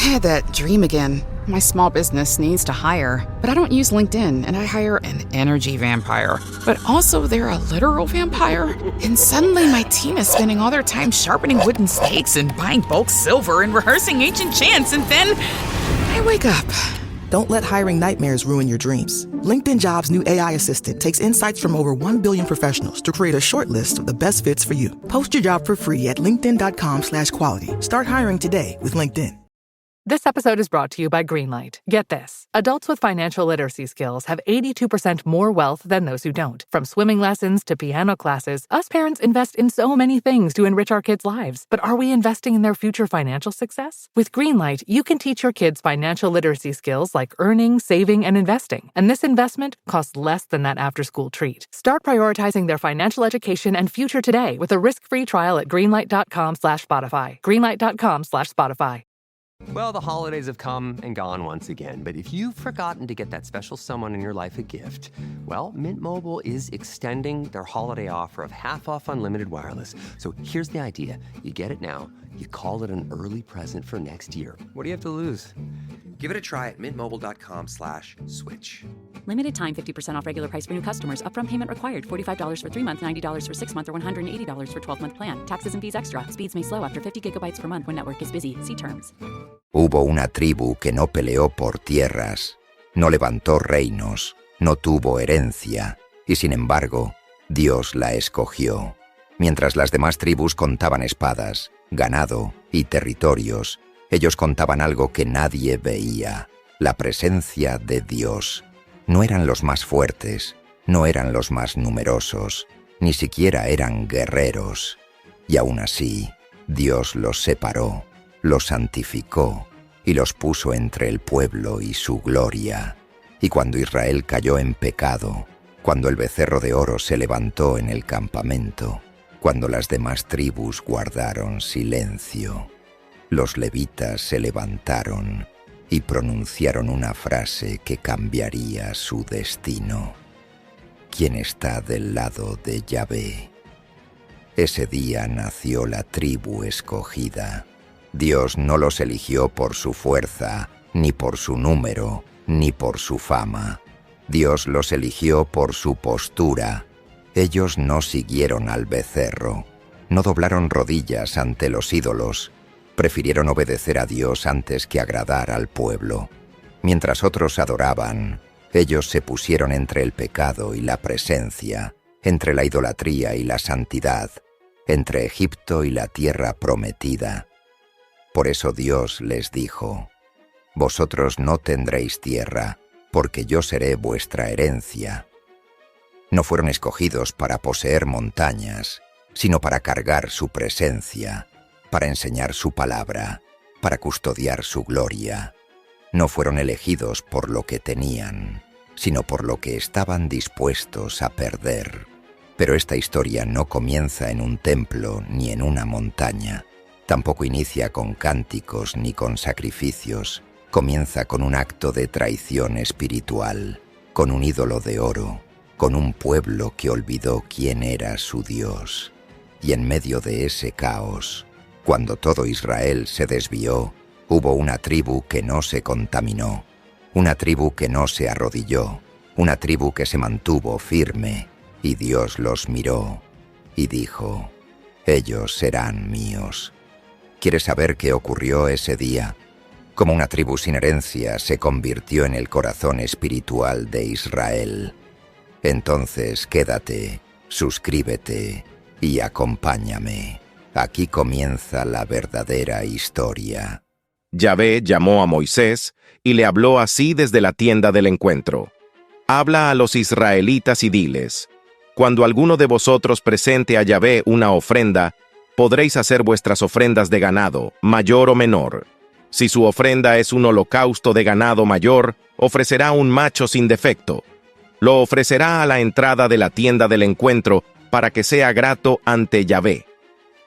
I had that dream again. My small business needs to hire, but I don't use LinkedIn, and I hire an energy vampire. But also, they're a literal vampire. And suddenly, my team is spending all their time sharpening wooden stakes and buying bulk silver and rehearsing ancient chants, and then I wake up. Don't let hiring nightmares ruin your dreams. LinkedIn Jobs' new AI assistant takes insights from over 1 billion professionals to create a short list of the best fits for you. Post your job for free at linkedin.com/quality. Start hiring today with LinkedIn. This episode is brought to you by Greenlight. Get this. Adults with financial literacy skills have 82% more wealth than those who don't. From swimming lessons to piano classes, us parents invest in so many things to enrich our kids' lives. But are we investing in their future financial success? With Greenlight, you can teach your kids financial literacy skills like earning, saving, and investing. And this investment costs less than that after-school treat. Start prioritizing their financial education and future today with a risk-free trial at greenlight.com/Spotify. Greenlight.com/Spotify. Well, the holidays have come and gone once again, but if you've forgotten to get that special someone in your life a gift, well, Mint Mobile is extending their holiday offer of half off unlimited wireless. So here's the idea. You get it now, you call it an early present for next year. What do you have to lose? Give it a try at mintmobile.com/switch. Limited time 50% off regular price for new customers. Upfront payment required. $45 for 3 months, $90 for 6 months, or $180 for 12-month plan. Taxes and fees extra. Speeds may slow after 50 gigabytes per month when network is busy. See terms. Hubo una tribu que no peleó por tierras, no levantó reinos, no tuvo herencia, y sin embargo, Dios la escogió. Mientras las demás tribus contaban espadas, ganado y territorios, ellos contaban algo que nadie veía, la presencia de Dios. No eran los más fuertes, no eran los más numerosos, ni siquiera eran guerreros. Y aún así, Dios los separó, los santificó y los puso entre el pueblo y su gloria. Y cuando Israel cayó en pecado, cuando el becerro de oro se levantó en el campamento, cuando las demás tribus guardaron silencio, los levitas se levantaron y pronunciaron una frase que cambiaría su destino. ¿Quién está del lado de Yahvé? Ese día nació la tribu escogida. Dios no los eligió por su fuerza, ni por su número, ni por su fama. Dios los eligió por su postura. Ellos no siguieron al becerro, no doblaron rodillas ante los ídolos, prefirieron obedecer a Dios antes que agradar al pueblo. Mientras otros adoraban, ellos se pusieron entre el pecado y la presencia, entre la idolatría y la santidad, entre Egipto y la tierra prometida. Por eso Dios les dijo: «Vosotros no tendréis tierra, porque yo seré vuestra herencia». No fueron escogidos para poseer montañas, sino para cargar su presencia, para enseñar su palabra, para custodiar su gloria. No fueron elegidos por lo que tenían, sino por lo que estaban dispuestos a perder. Pero esta historia no comienza en un templo ni en una montaña. Tampoco inicia con cánticos ni con sacrificios. Comienza con un acto de traición espiritual, con un ídolo de oro, con un pueblo que olvidó quién era su Dios. Y en medio de ese caos, cuando todo Israel se desvió, hubo una tribu que no se contaminó, una tribu que no se arrodilló, una tribu que se mantuvo firme, y Dios los miró y dijo: «Ellos serán míos». ¿Quieres saber qué ocurrió ese día? Cómo una tribu sin herencia se convirtió en el corazón espiritual de Israel. Entonces quédate, suscríbete y acompáñame. Aquí comienza la verdadera historia. Yahvé llamó a Moisés y le habló así desde la tienda del encuentro. Habla a los israelitas y diles: cuando alguno de vosotros presente a Yahvé una ofrenda, podréis hacer vuestras ofrendas de ganado, mayor o menor. Si su ofrenda es un holocausto de ganado mayor, ofrecerá un macho sin defecto. Lo ofrecerá a la entrada de la tienda del encuentro para que sea grato ante Yahvé.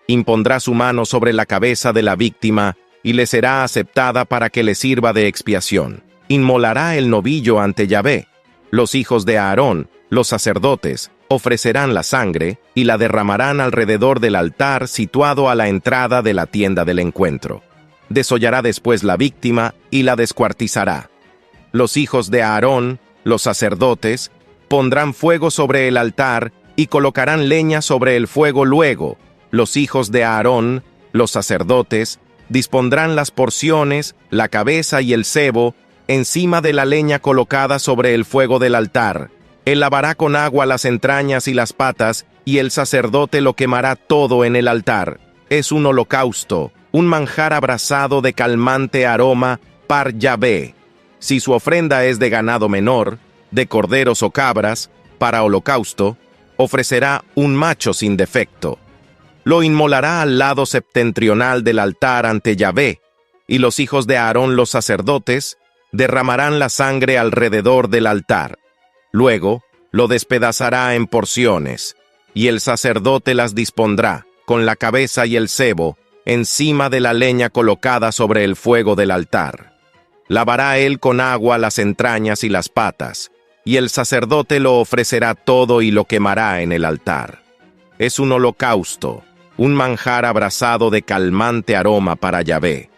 Impondrá su mano sobre la cabeza de la víctima y le será aceptada para que le sirva de expiación. Inmolará el novillo ante Yahvé. Los hijos de Aarón, los sacerdotes, ofrecerán la sangre y la derramarán alrededor del altar situado a la entrada de la tienda del encuentro. desollará después la víctima y la descuartizará. Los hijos de Aarón, los sacerdotes, pondrán fuego sobre el altar y colocarán leña sobre el fuego luego. Los hijos de Aarón, los sacerdotes, dispondrán las porciones, la cabeza y el sebo encima de la leña colocada sobre el fuego del altar. Él lavará con agua las entrañas y las patas, y el sacerdote lo quemará todo en el altar. Es un holocausto, un manjar abrasado de calmante aroma par Yahvé. Si su ofrenda es de ganado menor, de corderos o cabras, para holocausto, ofrecerá un macho sin defecto. Lo inmolará al lado septentrional del altar ante Yahvé, y los hijos de Aarón los sacerdotes derramarán la sangre alrededor del altar. Luego lo despedazará en porciones, y el sacerdote las dispondrá, con la cabeza y el sebo, encima de la leña colocada sobre el fuego del altar. Lavará él con agua las entrañas y las patas, y el sacerdote lo ofrecerá todo y lo quemará en el altar. Es un holocausto, un manjar abrasado de calmante aroma para Yahvé.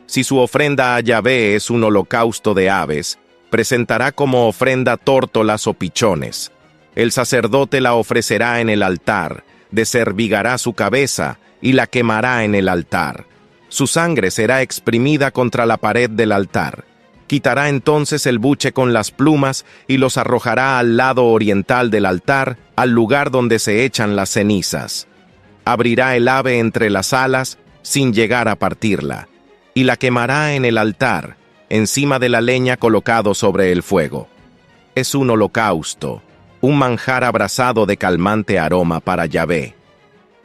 Si su ofrenda a Yahvé es un holocausto de aves, presentará como ofrenda tórtolas o pichones. El sacerdote la ofrecerá en el altar, deshervigará su cabeza y la quemará en el altar. Su sangre será exprimida contra la pared del altar. Quitará entonces el buche con las plumas y los arrojará al lado oriental del altar, al lugar donde se echan las cenizas. Abrirá el ave entre las alas sin llegar a partirla, y la quemará en el altar, encima de la leña colocado sobre el fuego. Es un holocausto, un manjar abrasado de calmante aroma para Yahvé.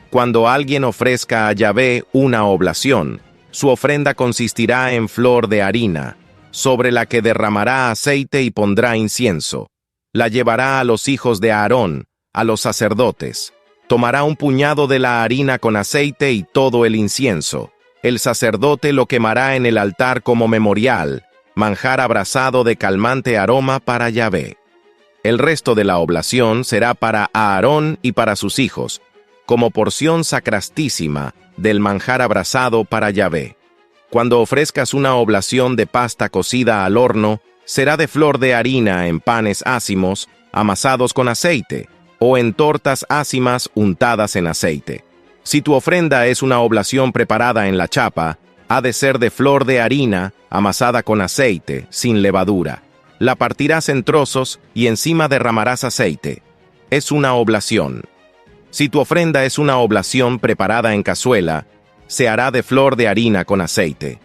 Cuando alguien ofrezca a Yahvé una oblación, su ofrenda consistirá en flor de harina, sobre la que derramará aceite y pondrá incienso. La llevará a los hijos de Aarón, a los sacerdotes. Tomará un puñado de la harina con aceite y todo el incienso. El sacerdote lo quemará en el altar como memorial, manjar abrasado de calmante aroma para Yahvé. El resto de la oblación será para Aarón y para sus hijos, como porción sacrastísima del manjar abrasado para Yahvé. Cuando ofrezcas una oblación de pasta cocida al horno, será de flor de harina en panes ácimos, amasados con aceite, o en tortas ácimas untadas en aceite. Si tu ofrenda es una oblación preparada en la chapa, ha de ser de flor de harina, amasada con aceite, sin levadura. La partirás en trozos y encima derramarás aceite. Es una oblación. Si tu ofrenda es una oblación preparada en cazuela, se hará de flor de harina con aceite.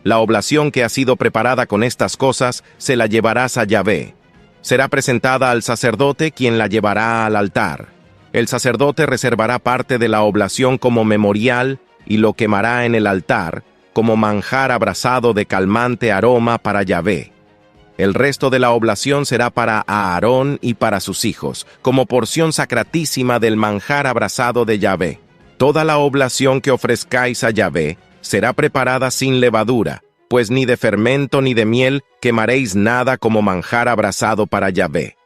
La oblación que ha sido preparada con estas cosas se la llevarás a Yahvé. Será presentada al sacerdote, quien la llevará al altar. El sacerdote reservará parte de la oblación como memorial y lo quemará en el altar, como manjar abrasado de calmante aroma para Yahvé. El resto de la oblación será para Aarón y para sus hijos, como porción sacratísima del manjar abrasado de Yahvé. Toda la oblación que ofrezcáis a Yahvé será preparada sin levadura, pues ni de fermento ni de miel quemaréis nada como manjar abrasado para Yahvé.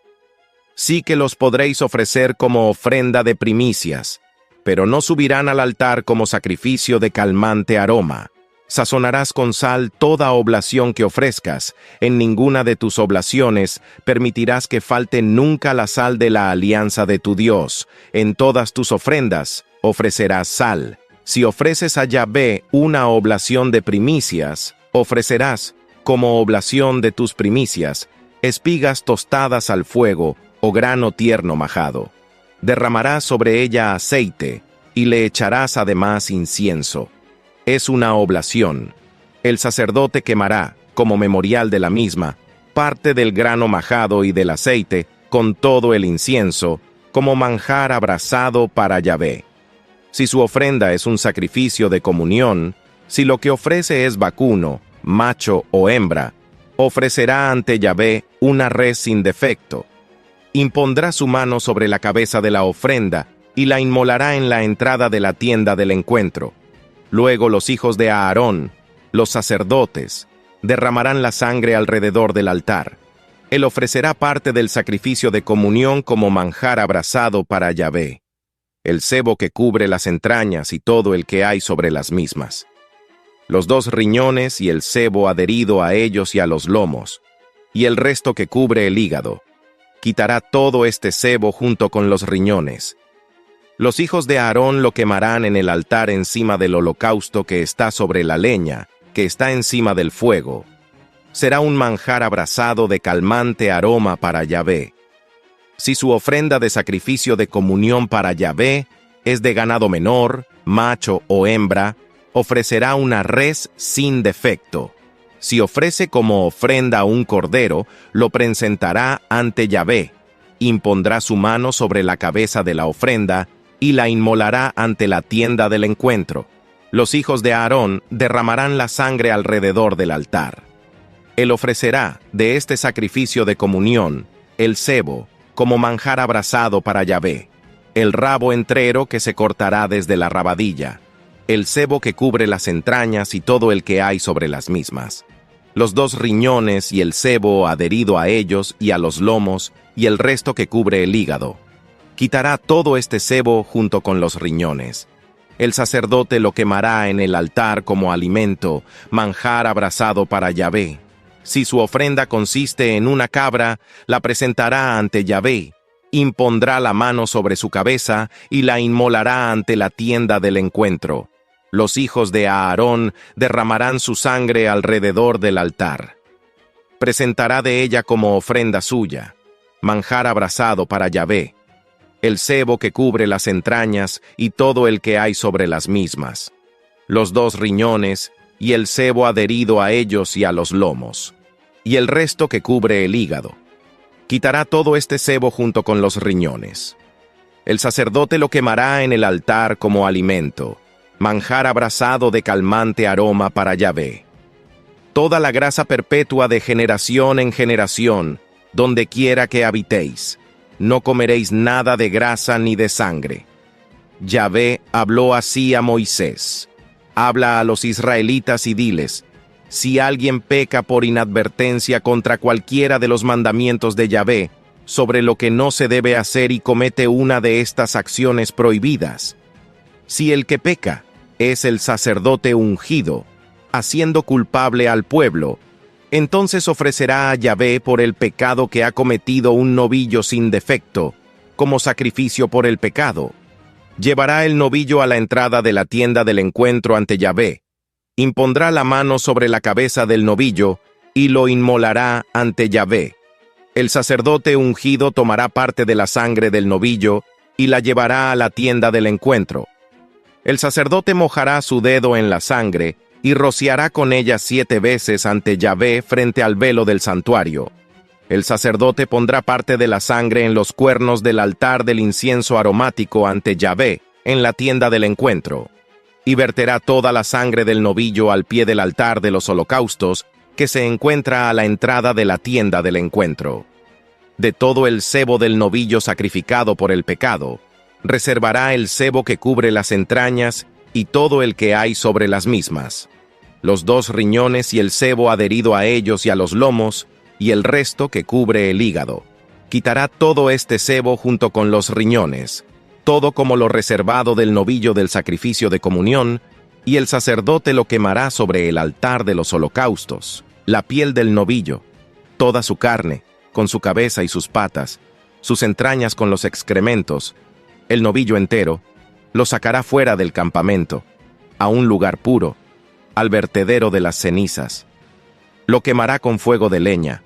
Sí que los podréis ofrecer como ofrenda de primicias, pero no subirán al altar como sacrificio de calmante aroma. Sazonarás con sal toda oblación que ofrezcas. En ninguna de tus oblaciones permitirás que falte nunca la sal de la alianza de tu Dios. En todas tus ofrendas ofrecerás sal. Si ofreces a Yahvé una oblación de primicias, ofrecerás, como oblación de tus primicias, espigas tostadas al fuego o grano tierno majado. Derramarás sobre ella aceite y le echarás además incienso. Es una oblación. El sacerdote quemará, como memorial de la misma, parte del grano majado y del aceite, con todo el incienso, como manjar abrasado para Yahvé. Si su ofrenda es un sacrificio de comunión, si lo que ofrece es vacuno, macho o hembra, ofrecerá ante Yahvé una res sin defecto. Impondrá su mano sobre la cabeza de la ofrenda y la inmolará en la entrada de la tienda del encuentro. Luego los hijos de Aarón, los sacerdotes, derramarán la sangre alrededor del altar. Él ofrecerá parte del sacrificio de comunión como manjar abrasado para Yahvé, el sebo que cubre las entrañas y todo el que hay sobre las mismas. los 2 riñones y el sebo adherido a ellos y a los lomos, y el resto que cubre el hígado. Quitará todo este sebo junto con los riñones. Los hijos de Aarón lo quemarán en el altar encima del holocausto que está sobre la leña, que está encima del fuego. Será un manjar abrasado de calmante aroma para Yahvé. Si su ofrenda de sacrificio de comunión para Yahvé es de ganado menor, macho o hembra, ofrecerá una res sin defecto. Si ofrece como ofrenda un cordero, lo presentará ante Yahvé, impondrá su mano sobre la cabeza de la ofrenda y la inmolará ante la tienda del encuentro. Los hijos de Aarón derramarán la sangre alrededor del altar. Él ofrecerá de este sacrificio de comunión el sebo como manjar abrasado para Yahvé, el rabo entrero que se cortará desde la rabadilla, el sebo que cubre las entrañas y todo el que hay sobre las mismas, los 2 riñones y el sebo adherido a ellos y a los lomos y el resto que cubre el hígado. Quitará todo este sebo junto con los riñones. El sacerdote lo quemará en el altar como alimento, manjar abrasado para Yahvé. Si su ofrenda consiste en una cabra, la presentará ante Yahvé, impondrá la mano sobre su cabeza y la inmolará ante la tienda del encuentro. Los hijos de Aarón derramarán su sangre alrededor del altar. Presentará de ella como ofrenda suya, manjar abrasado para Yahvé, el sebo que cubre las entrañas y todo el que hay sobre las mismas, los 2 riñones y el sebo adherido a ellos y a los lomos, y el resto que cubre el hígado. Quitará todo este sebo junto con los riñones. El sacerdote lo quemará en el altar como alimento, manjar abrasado de calmante aroma para Yahvé. Toda la grasa perpetua de generación en generación, donde quiera que habitéis, no comeréis nada de grasa ni de sangre. Yahvé habló así a Moisés. Habla a los israelitas y diles: si alguien peca por inadvertencia contra cualquiera de los mandamientos de Yahvé, sobre lo que no se debe hacer y comete una de estas acciones prohibidas, si el que peca es el sacerdote ungido, haciendo culpable al pueblo, entonces ofrecerá a Yahvé por el pecado que ha cometido un novillo sin defecto, como sacrificio por el pecado. Llevará el novillo a la entrada de la tienda del encuentro ante Yahvé, impondrá la mano sobre la cabeza del novillo y lo inmolará ante Yahvé. El sacerdote ungido tomará parte de la sangre del novillo y la llevará a la tienda del encuentro. El sacerdote mojará su dedo en la sangre y rociará con ella 7 veces ante Yahvé frente al velo del santuario. El sacerdote pondrá parte de la sangre en los cuernos del altar del incienso aromático ante Yahvé, en la tienda del encuentro, y verterá toda la sangre del novillo al pie del altar de los holocaustos, que se encuentra a la entrada de la tienda del encuentro. De todo el sebo del novillo sacrificado por el pecado, reservará el sebo que cubre las entrañas y todo el que hay sobre las mismas, los 2 riñones y el sebo adherido a ellos y a los lomos, y el resto que cubre el hígado. Quitará todo este sebo junto con los riñones, todo como lo reservado del novillo del sacrificio de comunión, y el sacerdote lo quemará sobre el altar de los holocaustos, la piel del novillo, toda su carne, con su cabeza y sus patas, sus entrañas con los excrementos, el novillo entero, lo sacará fuera del campamento, a un lugar puro, al vertedero de las cenizas. Lo quemará con fuego de leña.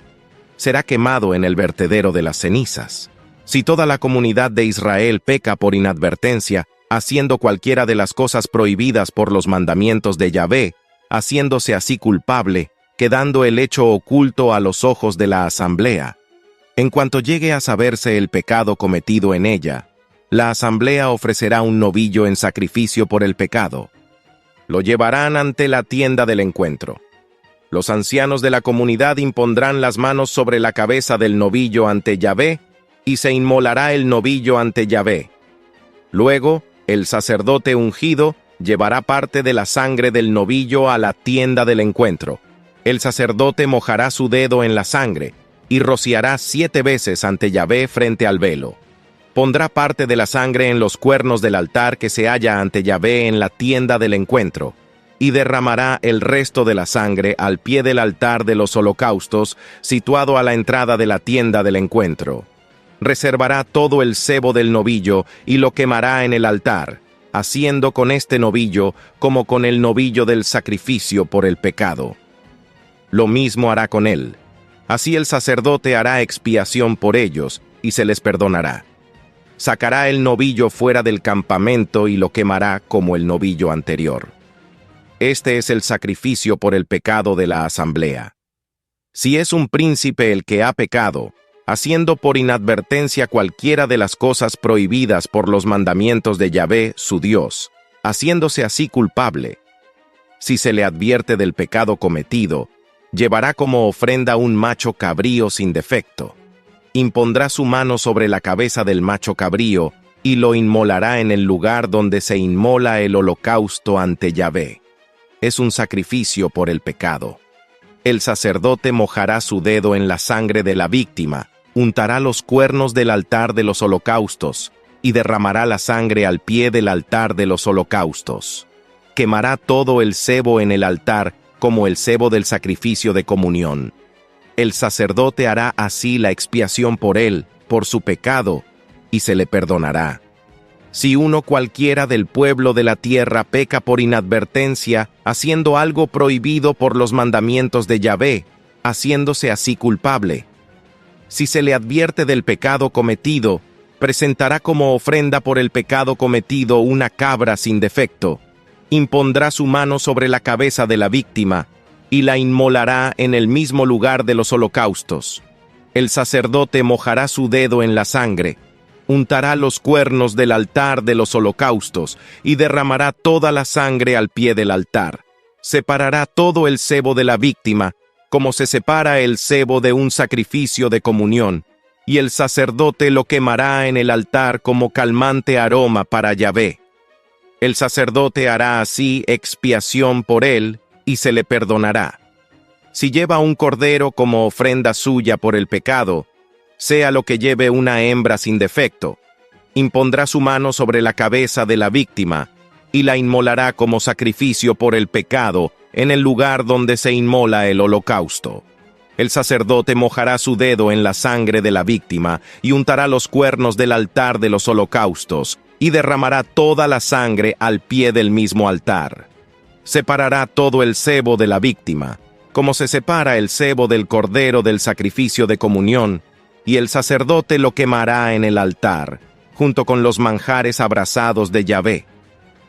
Será quemado en el vertedero de las cenizas. Si toda la comunidad de Israel peca por inadvertencia, haciendo cualquiera de las cosas prohibidas por los mandamientos de Yahvé, haciéndose así culpable, quedando el hecho oculto a los ojos de la asamblea, en cuanto llegue a saberse el pecado cometido en ella, la asamblea ofrecerá un novillo en sacrificio por el pecado. Lo llevarán ante la tienda del encuentro. Los ancianos de la comunidad impondrán las manos sobre la cabeza del novillo ante Yahvé, y se inmolará el novillo ante Yahvé. Luego, el sacerdote ungido llevará parte de la sangre del novillo a la tienda del encuentro. El sacerdote mojará su dedo en la sangre, y rociará 7 veces ante Yahvé frente al velo. Pondrá parte de la sangre en los cuernos del altar que se halla ante Yahvé en la tienda del encuentro. y derramará el resto de la sangre al pie del altar de los holocaustos, situado a la entrada de la tienda del encuentro. Reservará todo el sebo del novillo y lo quemará en el altar, haciendo con este novillo como con el novillo del sacrificio por el pecado. Lo mismo hará con él. Así el sacerdote hará expiación por ellos y se les perdonará. Sacará el novillo fuera del campamento y lo quemará como el novillo anterior. Este es el sacrificio por el pecado de la asamblea. Si es un príncipe el que ha pecado, haciendo por inadvertencia cualquiera de las cosas prohibidas por los mandamientos de Yahvé, su Dios, haciéndose así culpable, si se le advierte del pecado cometido, llevará como ofrenda un macho cabrío sin defecto. Impondrá su mano sobre la cabeza del macho cabrío y lo inmolará en el lugar donde se inmola el holocausto ante Yahvé. Es un sacrificio por el pecado. El sacerdote mojará su dedo en la sangre de la víctima, untará los cuernos del altar de los holocaustos y derramará la sangre al pie del altar de los holocaustos. Quemará todo el sebo en el altar como el sebo del sacrificio de comunión. El sacerdote hará así la expiación por él, por su pecado, y se le perdonará. Si uno cualquiera del pueblo de la tierra peca por inadvertencia, haciendo algo prohibido por los mandamientos de Yahvé, haciéndose así culpable, si se le advierte del pecado cometido, presentará como ofrenda por el pecado cometido una cabra sin defecto, impondrá su mano sobre la cabeza de la víctima, y la inmolará en el mismo lugar de los holocaustos. El sacerdote mojará su dedo en la sangre, untará los cuernos del altar de los holocaustos y derramará toda la sangre al pie del altar. Separará todo el sebo de la víctima, como se separa el sebo de un sacrificio de comunión, y el sacerdote lo quemará en el altar como calmante aroma para Yahvé. El sacerdote hará así expiación por él y se le perdonará. Si lleva un cordero como ofrenda suya por el pecado, sea lo que lleve una hembra sin defecto, impondrá su mano sobre la cabeza de la víctima y la inmolará como sacrificio por el pecado en el lugar donde se inmola el holocausto. El sacerdote mojará su dedo en la sangre de la víctima y untará los cuernos del altar de los holocaustos y derramará toda la sangre al pie del mismo altar. Separará todo el sebo de la víctima, como se separa el sebo del cordero del sacrificio de comunión, y el sacerdote lo quemará en el altar, junto con los manjares abrasados de Yahvé.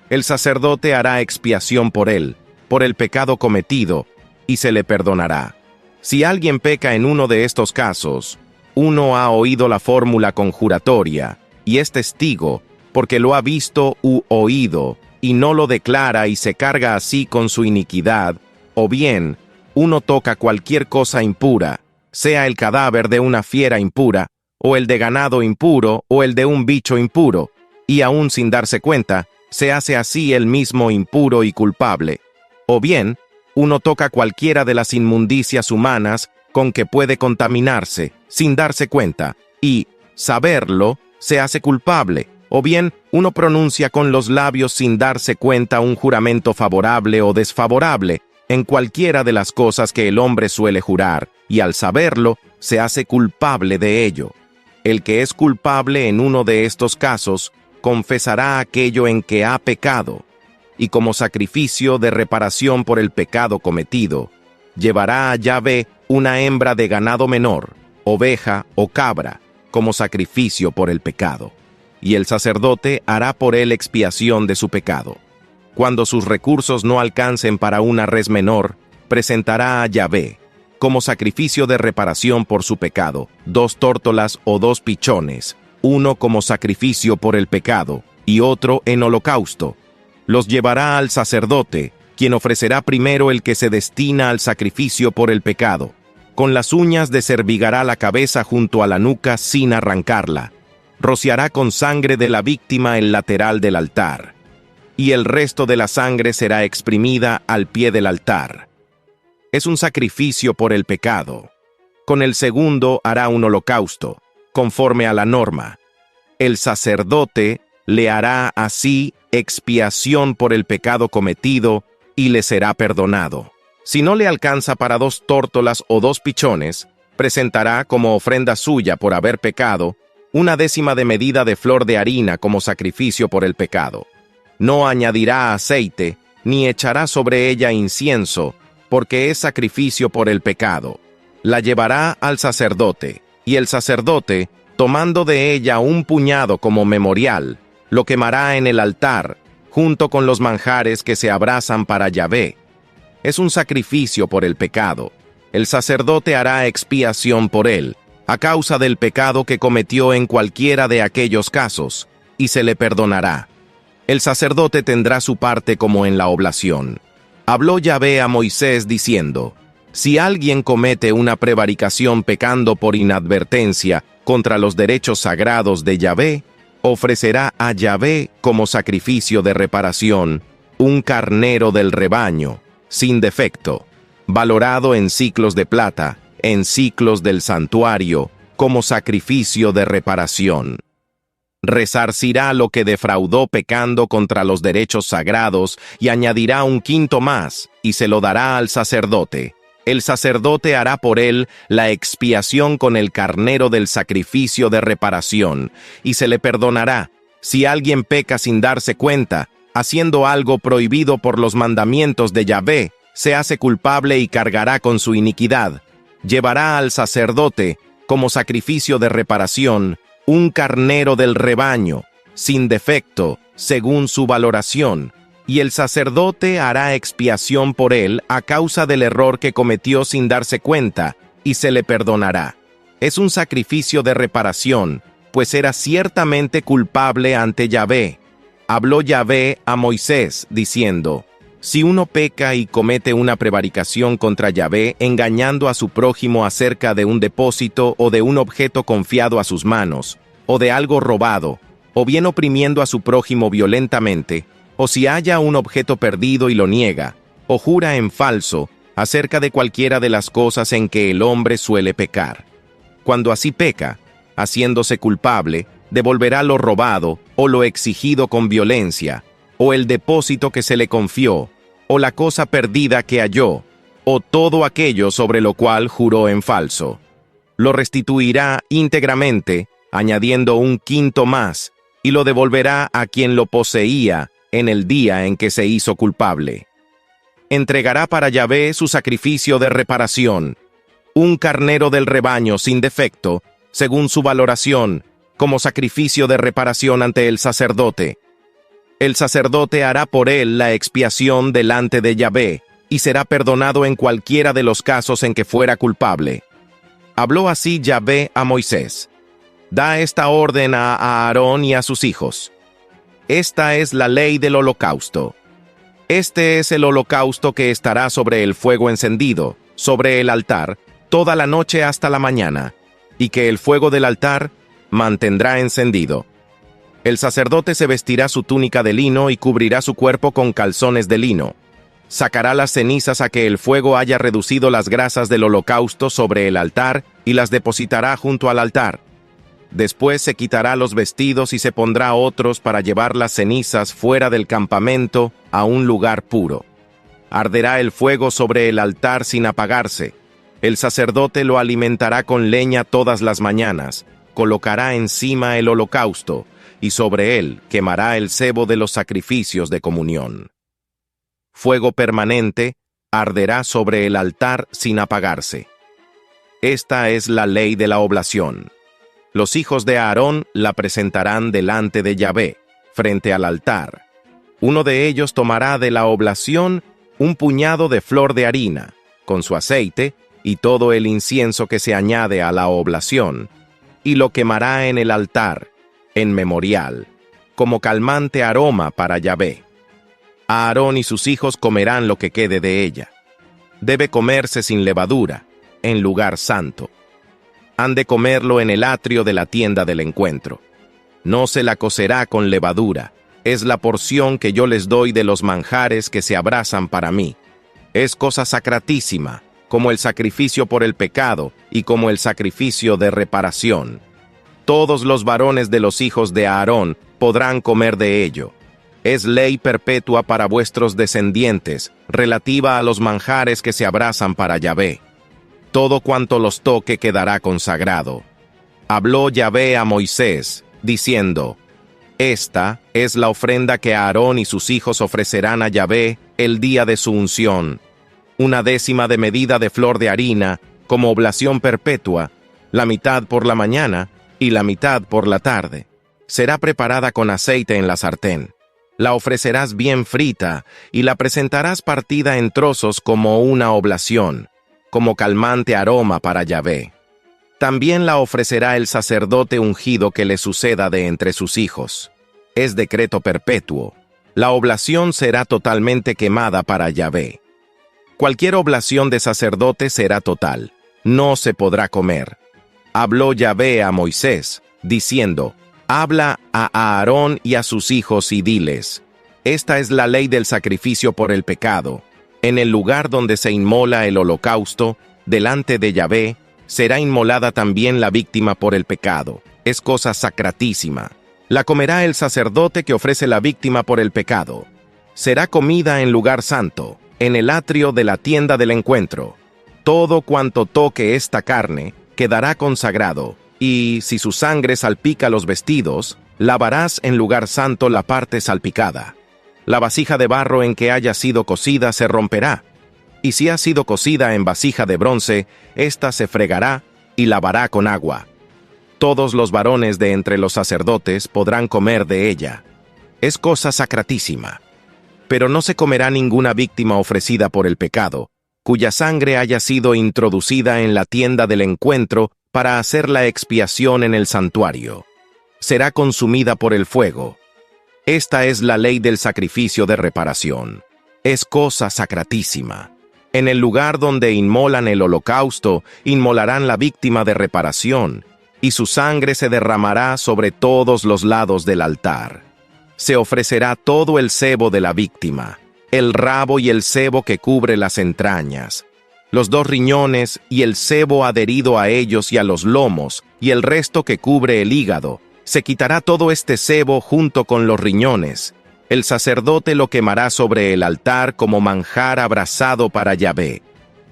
El sacerdote hará expiación por él, por el pecado cometido, y se le perdonará. Si alguien peca en uno de estos casos, uno ha oído la fórmula conjuratoria, y es testigo, porque lo ha visto u oído, y no lo declara y se carga así con su iniquidad, o bien, uno toca cualquier cosa impura, sea el cadáver de una fiera impura, o el de ganado impuro, o el de un bicho impuro, y aún sin darse cuenta, se hace así el mismo impuro y culpable. O bien, uno toca cualquiera de las inmundicias humanas con que puede contaminarse, sin darse cuenta, y, saberlo, se hace culpable. O bien, uno pronuncia con los labios sin darse cuenta un juramento favorable o desfavorable, en cualquiera de las cosas que el hombre suele jurar, y al saberlo, se hace culpable de ello. El que es culpable en uno de estos casos, confesará aquello en que ha pecado, y como sacrificio de reparación por el pecado cometido, llevará a Yahvé una hembra de ganado menor, oveja o cabra, como sacrificio por el pecado. Y el sacerdote hará por él expiación de su pecado. Cuando sus recursos no alcancen para una res menor, presentará a Yahvé, como sacrificio de reparación por su pecado, 2 tórtolas o 2 pichones, uno como sacrificio por el pecado, y otro en holocausto. Los llevará al sacerdote, quien ofrecerá primero el que se destina al sacrificio por el pecado. Con las uñas descervigará la cabeza junto a la nuca sin arrancarla. Rociará con sangre de la víctima el lateral del altar, y el resto de la sangre será exprimida al pie del altar. Es un sacrificio por el pecado. Con el segundo hará un holocausto, conforme a la norma. El sacerdote le hará así expiación por el pecado cometido y le será perdonado. Si no le alcanza para 2 tórtolas o 2 pichones, presentará como ofrenda suya por haber pecado 1/10 de medida de flor de harina como sacrificio por el pecado. No añadirá aceite, ni echará sobre ella incienso, porque es sacrificio por el pecado. La llevará al sacerdote, y el sacerdote, tomando de ella un puñado como memorial, lo quemará en el altar, junto con los manjares que se abrasan para Yahvé. Es un sacrificio por el pecado. El sacerdote hará expiación por él, a causa del pecado que cometió en cualquiera de aquellos casos, y se le perdonará. El sacerdote tendrá su parte como en la oblación. Habló Yahvé a Moisés diciendo: si alguien comete una prevaricación pecando por inadvertencia contra los derechos sagrados de Yahvé, ofrecerá a Yahvé como sacrificio de reparación un carnero del rebaño, sin defecto, valorado en siclos de plata, en siclos del santuario, como sacrificio de reparación. Resarcirá lo que defraudó pecando contra los derechos sagrados y añadirá 1/5 más, y se lo dará al sacerdote. El sacerdote hará por él la expiación con el carnero del sacrificio de reparación, y se le perdonará. Si alguien peca sin darse cuenta, haciendo algo prohibido por los mandamientos de Yahvé, se hace culpable y cargará con su iniquidad. Llevará al sacerdote, como sacrificio de reparación, un carnero del rebaño, sin defecto, según su valoración, y el sacerdote hará expiación por él a causa del error que cometió sin darse cuenta, y se le perdonará. Es un sacrificio de reparación, pues era ciertamente culpable ante Yahvé. Habló Yahvé a Moisés, diciendo: si uno peca y comete una prevaricación contra Yahvé, engañando a su prójimo acerca de un depósito o de un objeto confiado a sus manos, o de algo robado, o bien oprimiendo a su prójimo violentamente, o si halla un objeto perdido y lo niega, o jura en falso acerca de cualquiera de las cosas en que el hombre suele pecar. Cuando así peca, haciéndose culpable, devolverá lo robado o lo exigido con violencia, o el depósito que se le confió, o la cosa perdida que halló, o todo aquello sobre lo cual juró en falso. Lo restituirá íntegramente, añadiendo 1/5 más, y lo devolverá a quien lo poseía en el día en que se hizo culpable. Entregará para Yahvé su sacrificio de reparación, un carnero del rebaño sin defecto, según su valoración, como sacrificio de reparación ante el sacerdote. El sacerdote hará por él la expiación delante de Yahvé, y será perdonado en cualquiera de los casos en que fuera culpable. Habló así Yahvé a Moisés: da esta orden a Aarón y a sus hijos. Esta es la ley del holocausto. Este es el holocausto que estará sobre el fuego encendido, sobre el altar, toda la noche hasta la mañana, y que el fuego del altar mantendrá encendido. El sacerdote se vestirá su túnica de lino y cubrirá su cuerpo con calzones de lino. Sacará las cenizas a que el fuego haya reducido las grasas del holocausto sobre el altar y las depositará junto al altar. Después se quitará los vestidos y se pondrá otros para llevar las cenizas fuera del campamento a un lugar puro. Arderá el fuego sobre el altar sin apagarse. El sacerdote lo alimentará con leña todas las mañanas, colocará encima el holocausto, y sobre él quemará el sebo de los sacrificios de comunión. Fuego permanente arderá sobre el altar sin apagarse. Esta es la ley de la oblación. Los hijos de Aarón la presentarán delante de Yahvé, frente al altar. Uno de ellos tomará de la oblación un puñado de flor de harina, con su aceite y todo el incienso que se añade a la oblación, y lo quemará en el altar, en memorial, como calmante aroma para Yahvé. Aarón y sus hijos comerán lo que quede de ella. Debe comerse sin levadura, en lugar santo. Han de comerlo en el atrio de la tienda del encuentro. No se la cocerá con levadura. Es la porción que yo les doy de los manjares que se abrasan para mí. Es cosa sacratísima, como el sacrificio por el pecado y como el sacrificio de reparación. Todos los varones de los hijos de Aarón podrán comer de ello. Es ley perpetua para vuestros descendientes, relativa a los manjares que se abrazan para Yahvé. Todo cuanto los toque quedará consagrado. Habló Yahvé a Moisés, diciendo: Esta es la ofrenda que Aarón y sus hijos ofrecerán a Yahvé el día de su unción. 1/10 de medida de flor de harina, como oblación perpetua, la mitad por la mañana y la mitad por la tarde. Será preparada con aceite en la sartén. La ofrecerás bien frita y la presentarás partida en trozos como una oblación, como calmante aroma para Yahvé. También la ofrecerá el sacerdote ungido que le suceda de entre sus hijos. Es decreto perpetuo. La oblación será totalmente quemada para Yahvé. Cualquier oblación de sacerdote será total. No se podrá comer. Habló Yahvé a Moisés, diciendo: Habla a Aarón y a sus hijos y diles: Esta es la ley del sacrificio por el pecado. En el lugar donde se inmola el holocausto, delante de Yahvé, será inmolada también la víctima por el pecado. Es cosa sacratísima. La comerá el sacerdote que ofrece la víctima por el pecado. Será comida en lugar santo, en el atrio de la tienda del encuentro. Todo cuanto toque esta carne quedará consagrado, y si su sangre salpica los vestidos, lavarás en lugar santo la parte salpicada. La vasija de barro en que haya sido cocida se romperá, y si ha sido cocida en vasija de bronce, ésta se fregará y lavará con agua. Todos los varones de entre los sacerdotes podrán comer de ella. Es cosa sacratísima. Pero no se comerá ninguna víctima ofrecida por el pecado, cuya sangre haya sido introducida en la tienda del encuentro para hacer la expiación en el santuario. Será consumida por el fuego. Esta es la ley del sacrificio de reparación. Es cosa sacratísima. En el lugar donde inmolan el holocausto, inmolarán la víctima de reparación, y su sangre se derramará sobre todos los lados del altar. Se ofrecerá todo el sebo de la víctima, el rabo y el sebo que cubre las entrañas, los 2 riñones y el sebo adherido a ellos y a los lomos, y el resto que cubre el hígado. Se quitará todo este sebo junto con los riñones. El sacerdote lo quemará sobre el altar como manjar abrasado para Yahvé.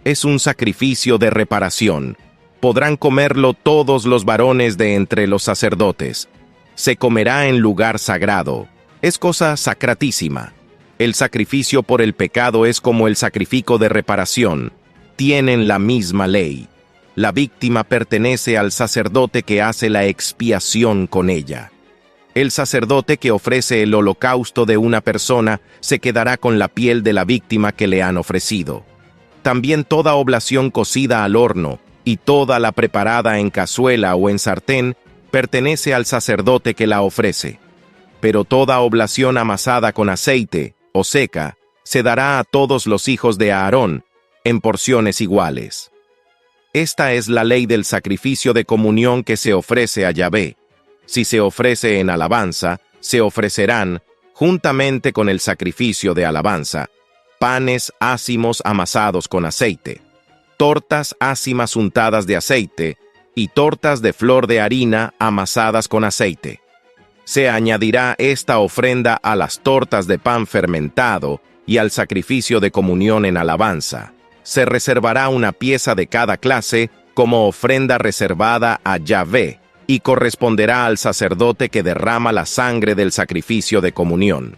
Es un sacrificio de reparación. Podrán comerlo todos los varones de entre los sacerdotes. Se comerá en lugar sagrado. Es cosa sacratísima. El sacrificio por el pecado es como el sacrificio de reparación. Tienen la misma ley. La víctima pertenece al sacerdote que hace la expiación con ella. El sacerdote que ofrece el holocausto de una persona se quedará con la piel de la víctima que le han ofrecido. También toda oblación cocida al horno y toda la preparada en cazuela o en sartén pertenece al sacerdote que la ofrece. Pero toda oblación amasada con aceite o seca se dará a todos los hijos de Aarón en porciones iguales. Esta es la ley del sacrificio de comunión que se ofrece a Yahvé. Si se ofrece en alabanza, se ofrecerán, juntamente con el sacrificio de alabanza, panes ácimos amasados con aceite, tortas ácimas untadas de aceite y tortas de flor de harina amasadas con aceite. Se añadirá esta ofrenda a las tortas de pan fermentado y al sacrificio de comunión en alabanza. Se reservará una pieza de cada clase como ofrenda reservada a Yahvé, y corresponderá al sacerdote que derrama la sangre del sacrificio de comunión.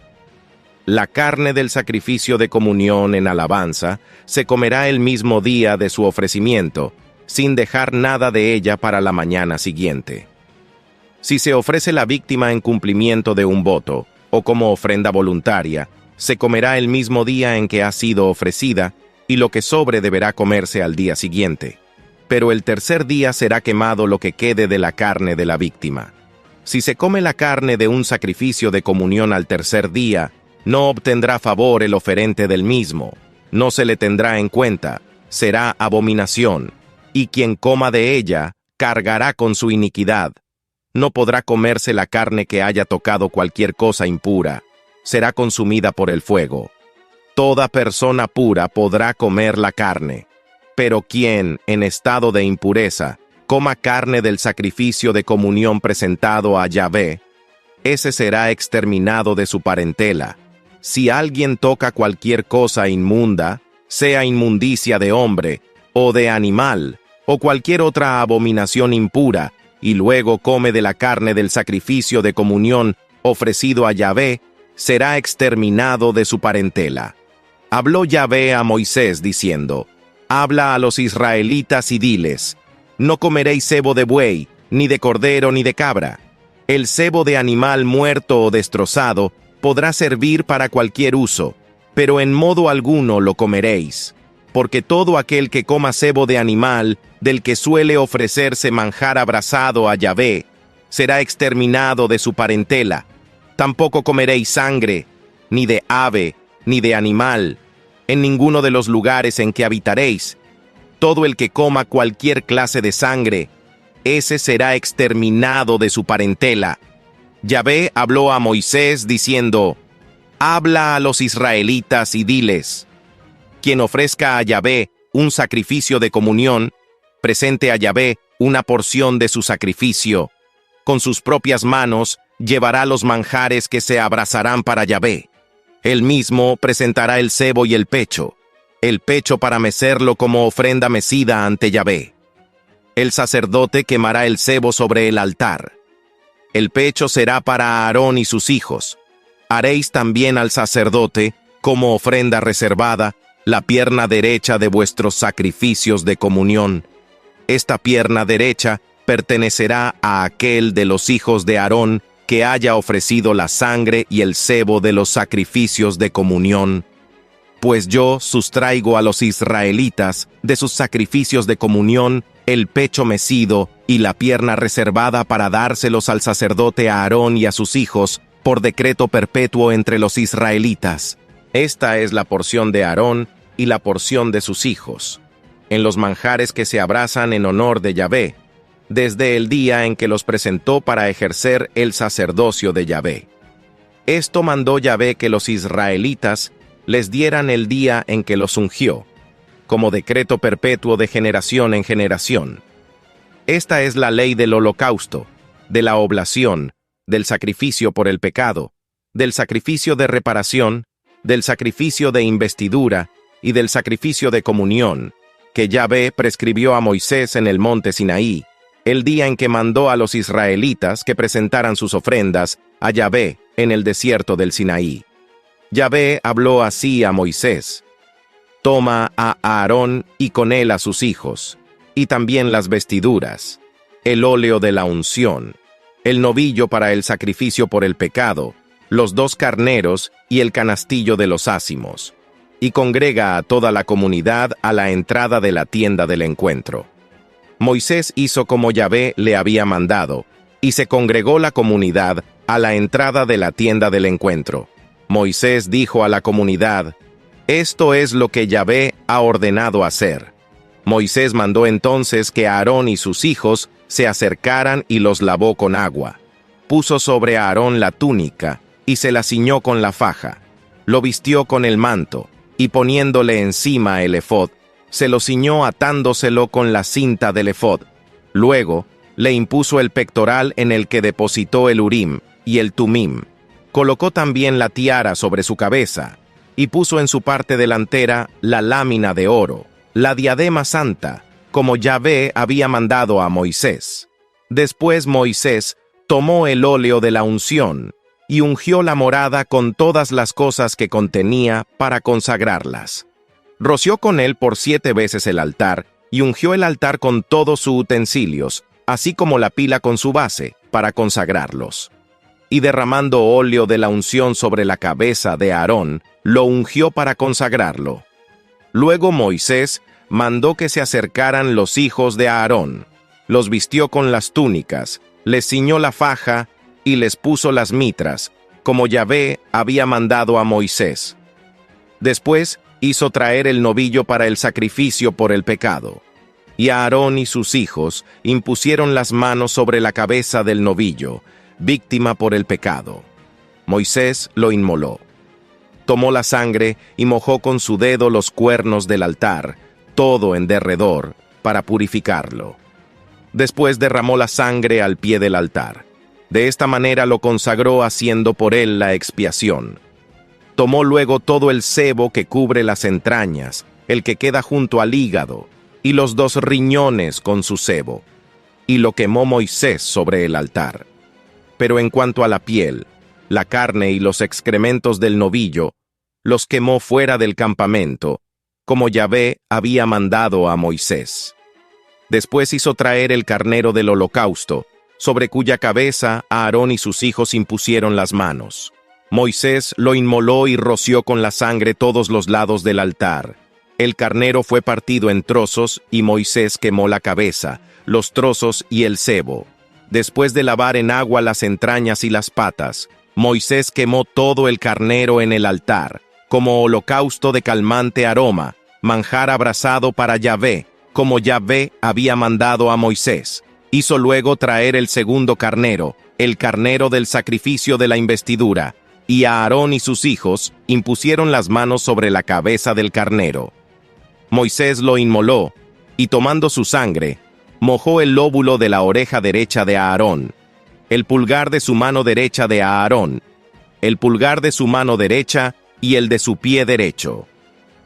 La carne del sacrificio de comunión en alabanza se comerá el mismo día de su ofrecimiento, sin dejar nada de ella para la mañana siguiente. Si se ofrece la víctima en cumplimiento de un voto, o como ofrenda voluntaria, se comerá el mismo día en que ha sido ofrecida, y lo que sobre deberá comerse al día siguiente. Pero el tercer día será quemado lo que quede de la carne de la víctima. Si se come la carne de un sacrificio de comunión al tercer día, no obtendrá favor el oferente del mismo, no se le tendrá en cuenta, será abominación, y quien coma de ella cargará con su iniquidad. No podrá comerse la carne que haya tocado cualquier cosa impura, será consumida por el fuego. Toda persona pura podrá comer la carne, pero quien, en estado de impureza, coma carne del sacrificio de comunión presentado a Yahvé, ese será exterminado de su parentela. Si alguien toca cualquier cosa inmunda, sea inmundicia de hombre, o de animal, o cualquier otra abominación impura, y luego come de la carne del sacrificio de comunión ofrecido a Yahvé, será exterminado de su parentela. Habló Yahvé a Moisés diciendo: Habla a los israelitas y diles: No comeréis sebo de buey, ni de cordero, ni de cabra. El sebo de animal muerto o destrozado podrá servir para cualquier uso, pero en modo alguno lo comeréis, porque todo aquel que coma sebo de animal, del que suele ofrecerse manjar abrasado a Yahvé, será exterminado de su parentela. Tampoco comeréis sangre, ni de ave, ni de animal, en ninguno de los lugares en que habitaréis. Todo el que coma cualquier clase de sangre, ese será exterminado de su parentela. Yahvé habló a Moisés diciendo: Habla a los israelitas y diles: Quien ofrezca a Yahvé un sacrificio de comunión, presente a Yahvé una porción de su sacrificio. Con sus propias manos llevará los manjares que se abrasarán para Yahvé. Él mismo presentará el sebo y el pecho para mecerlo como ofrenda mecida ante Yahvé. El sacerdote quemará el sebo sobre el altar. El pecho será para Aarón y sus hijos. Haréis también al sacerdote, como ofrenda reservada, la pierna derecha de vuestros sacrificios de comunión. Esta pierna derecha pertenecerá a aquel de los hijos de Aarón que haya ofrecido la sangre y el sebo de los sacrificios de comunión. Pues yo sustraigo a los israelitas de sus sacrificios de comunión el pecho mecido y la pierna reservada para dárselos al sacerdote Aarón y a sus hijos por decreto perpetuo entre los israelitas. Esta es la porción de Aarón y la porción de sus hijos, en los manjares que se abrasan en honor de Yahvé, desde el día en que los presentó para ejercer el sacerdocio de Yahvé. Esto mandó Yahvé que los israelitas les dieran el día en que los ungió, como decreto perpetuo de generación en generación. Esta es la ley del holocausto, de la oblación, del sacrificio por el pecado, del sacrificio de reparación, del sacrificio de investidura y del sacrificio de comunión, que Yahvé prescribió a Moisés en el monte Sinaí, el día en que mandó a los israelitas que presentaran sus ofrendas a Yahvé en el desierto del Sinaí. Yahvé habló así a Moisés: Toma a Aarón y con él a sus hijos, y también las vestiduras, el óleo de la unción, el novillo para el sacrificio por el pecado, los 2 carneros y el canastillo de los ázimos, y congrega a toda la comunidad a la entrada de la tienda del encuentro. Moisés hizo como Yahvé le había mandado, y se congregó la comunidad a la entrada de la tienda del encuentro. Moisés dijo a la comunidad: Esto es lo que Yahvé ha ordenado hacer. Moisés mandó entonces que Aarón y sus hijos se acercaran y los lavó con agua. Puso sobre Aarón la túnica y se la ciñó con la faja. Lo vistió con el manto y poniéndole encima el efod, se lo ciñó atándoselo con la cinta del efod. Luego le impuso el pectoral en el que depositó el Urim y el Tumim. Colocó también la tiara sobre su cabeza y puso en su parte delantera la lámina de oro, la diadema santa, como Yahvé había mandado a Moisés. Después Moisés tomó el óleo de la unción y ungió la morada con todas las cosas que contenía para consagrarlas. Roció con él por 7 veces el altar y ungió el altar con todos sus utensilios, así como la pila con su base, para consagrarlos. Y derramando óleo de la unción sobre la cabeza de Aarón, lo ungió para consagrarlo. Luego Moisés mandó que se acercaran los hijos de Aarón, los vistió con las túnicas, les ciñó la faja y les puso las mitras, como Yahvé había mandado a Moisés. Después hizo traer el novillo para el sacrificio por el pecado. Y Aarón y sus hijos impusieron las manos sobre la cabeza del novillo, víctima por el pecado. Moisés lo inmoló. Tomó la sangre y mojó con su dedo los cuernos del altar, todo en derredor, para purificarlo. Después derramó la sangre al pie del altar. De esta manera lo consagró haciendo por él la expiación. Tomó luego todo el sebo que cubre las entrañas, el que queda junto al hígado, y los 2 riñones con su sebo, y lo quemó Moisés sobre el altar. Pero en cuanto a la piel, la carne y los excrementos del novillo, los quemó fuera del campamento, como Yahvé había mandado a Moisés. Después hizo traer el carnero del holocausto, sobre cuya cabeza Aarón y sus hijos impusieron las manos. Moisés lo inmoló y roció con la sangre todos los lados del altar. El carnero fue partido en trozos y Moisés quemó la cabeza, los trozos y el sebo. Después de lavar en agua las entrañas y las patas, Moisés quemó todo el carnero en el altar, como holocausto de calmante aroma, manjar abrasado para Yahvé, como Yahvé había mandado a Moisés. Hizo luego traer el segundo carnero, el carnero del sacrificio de la investidura, y Aarón y sus hijos impusieron las manos sobre la cabeza del carnero. Moisés lo inmoló, y tomando su sangre, mojó el lóbulo de la oreja derecha de Aarón, el pulgar de su mano derecha de Aarón, el pulgar de su mano derecha y el de su pie derecho.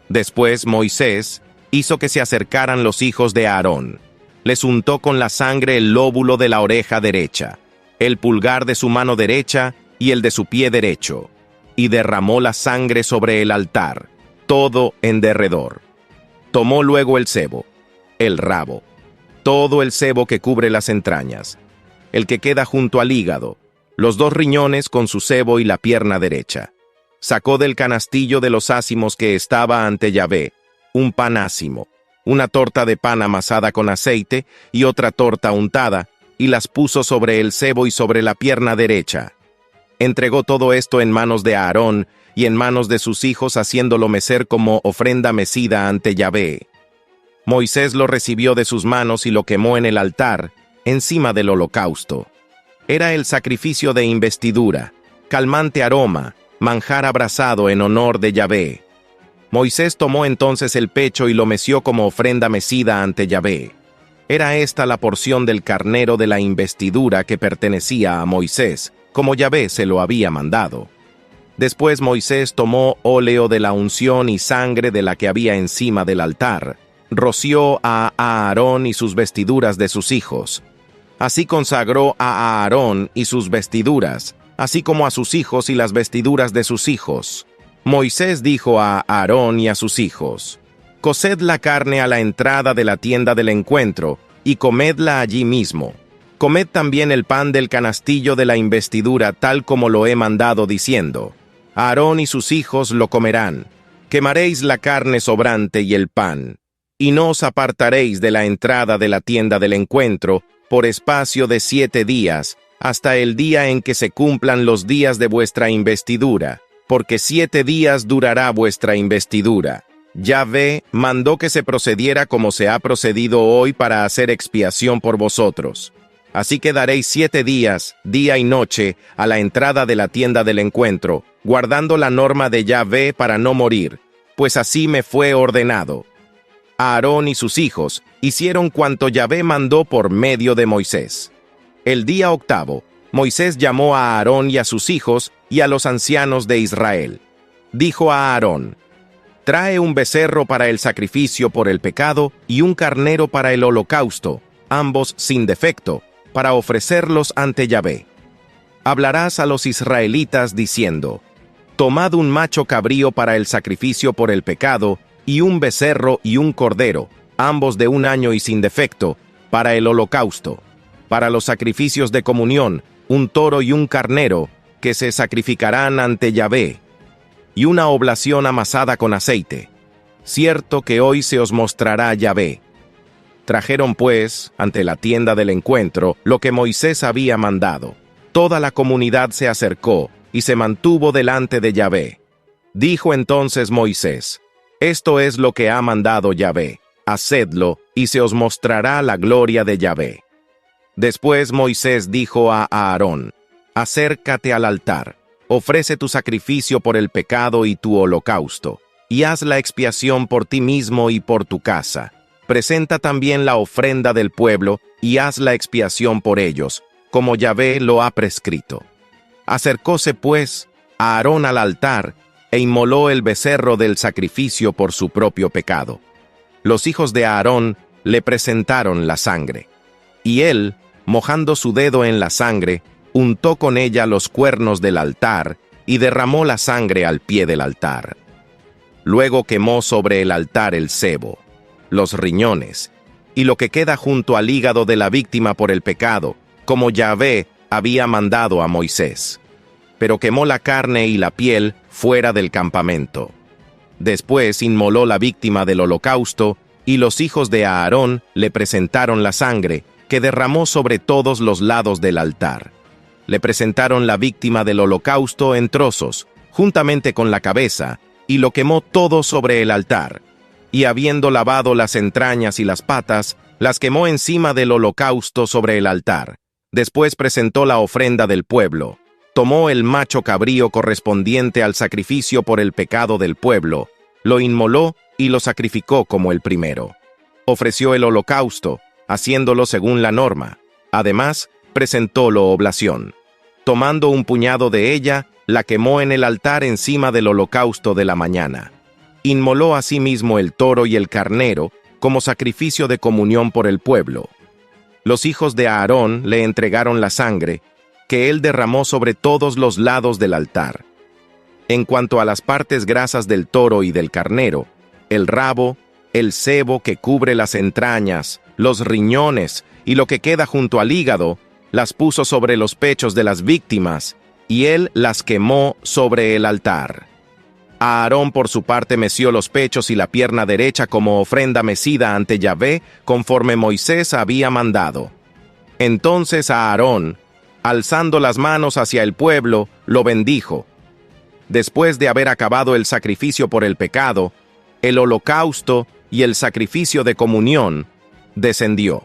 Después Moisés hizo que se acercaran los hijos de Aarón. Les untó con la sangre el lóbulo de la oreja derecha, el pulgar de su mano derecha y el de su pie derecho, y derramó la sangre sobre el altar, todo en derredor. Tomó luego el sebo, el rabo, todo el sebo que cubre las entrañas, el que queda junto al hígado, los 2 riñones con su sebo y la pierna derecha. Sacó del canastillo de los ázimos que estaba ante Yahvé un pan ázimo, una torta de pan amasada con aceite y otra torta untada, y las puso sobre el sebo y sobre la pierna derecha. Entregó todo esto en manos de Aarón y en manos de sus hijos, haciéndolo mecer como ofrenda mecida ante Yahvé. Moisés lo recibió de sus manos y lo quemó en el altar, encima del holocausto. Era el sacrificio de investidura, calmante aroma, manjar abrasado en honor de Yahvé. Moisés tomó entonces el pecho y lo meció como ofrenda mecida ante Yahvé. Era esta la porción del carnero de la investidura que pertenecía a Moisés, como Yahvé se lo había mandado. Después Moisés tomó óleo de la unción y sangre de la que había encima del altar, roció a Aarón y sus vestiduras de sus hijos. Así consagró a Aarón y sus vestiduras, así como a sus hijos y las vestiduras de sus hijos. Moisés dijo a Aarón y a sus hijos: «Coced la carne a la entrada de la tienda del encuentro, y comedla allí mismo. Comed también el pan del canastillo de la investidura, tal como lo he mandado, diciendo: Aarón y sus hijos lo comerán. Quemaréis la carne sobrante y el pan, y no os apartaréis de la entrada de la tienda del encuentro por espacio de 7 días, hasta el día en que se cumplan los días de vuestra investidura, porque 7 días durará vuestra investidura. Yahvé mandó que se procediera como se ha procedido hoy para hacer expiación por vosotros. Así que daréis 7 días, día y noche, a la entrada de la tienda del encuentro, guardando la norma de Yahvé para no morir, pues así me fue ordenado». Aarón y sus hijos hicieron cuanto Yahvé mandó por medio de Moisés. El día 8, Moisés llamó a Aarón y a sus hijos y a los ancianos de Israel. Dijo a Aarón: «Trae un becerro para el sacrificio por el pecado y un carnero para el holocausto, ambos sin defecto, para ofrecerlos ante Yahvé. Hablarás a los israelitas diciendo: Tomad un macho cabrío para el sacrificio por el pecado, y un becerro y un cordero, ambos de 1 año y sin defecto, para el holocausto. Para los sacrificios de comunión, un toro y un carnero, que se sacrificarán ante Yahvé, y una oblación amasada con aceite. Cierto que hoy se os mostrará Yahvé». Trajeron pues, ante la tienda del encuentro, lo que Moisés había mandado. Toda la comunidad se acercó, y se mantuvo delante de Yahvé. Dijo entonces Moisés: «Esto es lo que ha mandado Yahvé. Hacedlo, y se os mostrará la gloria de Yahvé». Después Moisés dijo a Aarón: «Acércate al altar, ofrece tu sacrificio por el pecado y tu holocausto, y haz la expiación por ti mismo y por tu casa. Presenta también la ofrenda del pueblo, y haz la expiación por ellos, como Yahvé lo ha prescrito. Acercóse, pues, Aarón al altar e inmoló el becerro del sacrificio por su propio pecado. Los hijos de Aarón le presentaron la sangre, y él, mojando su dedo en la sangre, untó con ella los cuernos del altar y derramó la sangre al pie del altar. Luego quemó sobre el altar el sebo, los riñones, y lo que queda junto al hígado de la víctima por el pecado, como Yahvé había mandado a Moisés. Pero quemó la carne y la piel fuera del campamento. Después inmoló la víctima del holocausto, y los hijos de Aarón le presentaron la sangre, que derramó sobre todos los lados del altar. Le presentaron la víctima del holocausto en trozos, juntamente con la cabeza, y lo quemó todo sobre el altar. Y habiendo lavado las entrañas y las patas, las quemó encima del holocausto sobre el altar. Después presentó la ofrenda del pueblo. Tomó el macho cabrío correspondiente al sacrificio por el pecado del pueblo, lo inmoló y lo sacrificó como el primero. Ofreció el holocausto, haciéndolo según la norma. Además, presentó la oblación. Tomando un puñado de ella, la quemó en el altar encima del holocausto de la mañana. Inmoló asimismo el toro y el carnero como sacrificio de comunión por el pueblo. Los hijos de Aarón le entregaron la sangre, que él derramó sobre todos los lados del altar. En cuanto a las partes grasas del toro y del carnero, el rabo, el sebo que cubre las entrañas, los riñones y lo que queda junto al hígado, las puso sobre los pechos de las víctimas, y él las quemó sobre el altar. Aarón por su parte meció los pechos y la pierna derecha como ofrenda mecida ante Yahvé, conforme Moisés había mandado. Entonces Aarón, alzando las manos hacia el pueblo, lo bendijo. Después de haber acabado el sacrificio por el pecado, el holocausto y el sacrificio de comunión, descendió.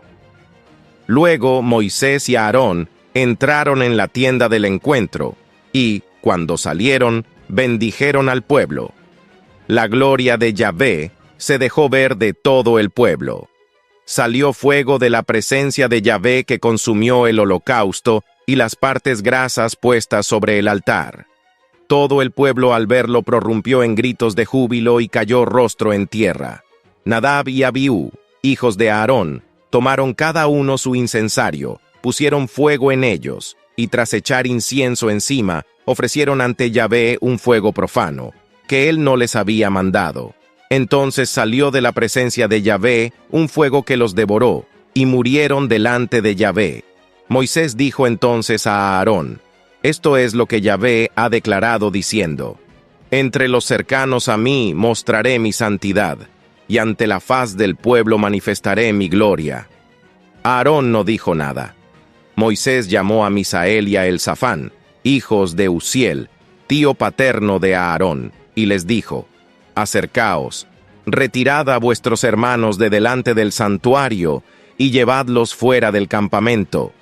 Luego Moisés y Aarón entraron en la tienda del encuentro, y, cuando salieron, bendijeron al pueblo. La gloria de Yahvé se dejó ver de todo el pueblo. Salió fuego de la presencia de Yahvé que consumió el holocausto y las partes grasas puestas sobre el altar. Todo el pueblo al verlo prorrumpió en gritos de júbilo y cayó rostro en tierra. Nadab y Abiú, hijos de Aarón, tomaron cada uno su incensario, pusieron fuego en ellos, y tras echar incienso encima, ofrecieron ante Yahvé un fuego profano, que él no les había mandado. Entonces salió de la presencia de Yahvé un fuego que los devoró, y murieron delante de Yahvé. Moisés dijo entonces a Aarón: Esto es lo que Yahvé ha declarado diciendo: Entre los cercanos a mí mostraré mi santidad, y ante la faz del pueblo manifestaré mi gloria. Aarón no dijo nada. Moisés llamó a Misael y a Elzafán, hijos de Uziel, tío paterno de Aarón, y les dijo: Acercaos, retirad a vuestros hermanos de delante del santuario, y llevadlos fuera del campamento.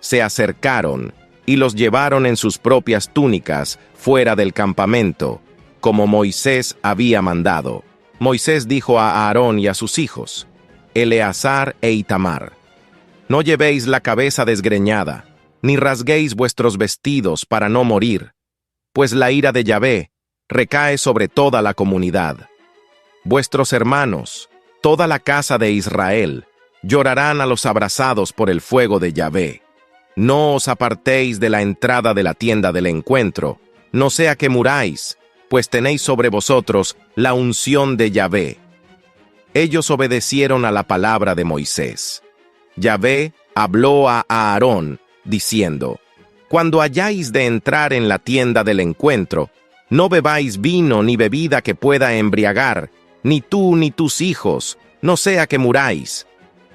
Se acercaron, y los llevaron en sus propias túnicas fuera del campamento, como Moisés había mandado. Moisés dijo a Aarón y a sus hijos, Eleazar e Itamar: No llevéis la cabeza desgreñada, ni rasguéis vuestros vestidos para no morir, pues la ira de Yahvé recae sobre toda la comunidad. Vuestros hermanos, toda la casa de Israel, llorarán a los abrasados por el fuego de Yahvé. No os apartéis de la entrada de la tienda del encuentro, no sea que muráis, pues tenéis sobre vosotros la unción de Yahvé. Ellos obedecieron a la palabra de Moisés. Yahvé habló a Aarón, diciendo: Cuando hayáis de entrar en la tienda del encuentro, no bebáis vino ni bebida que pueda embriagar, ni tú ni tus hijos, no sea que muráis.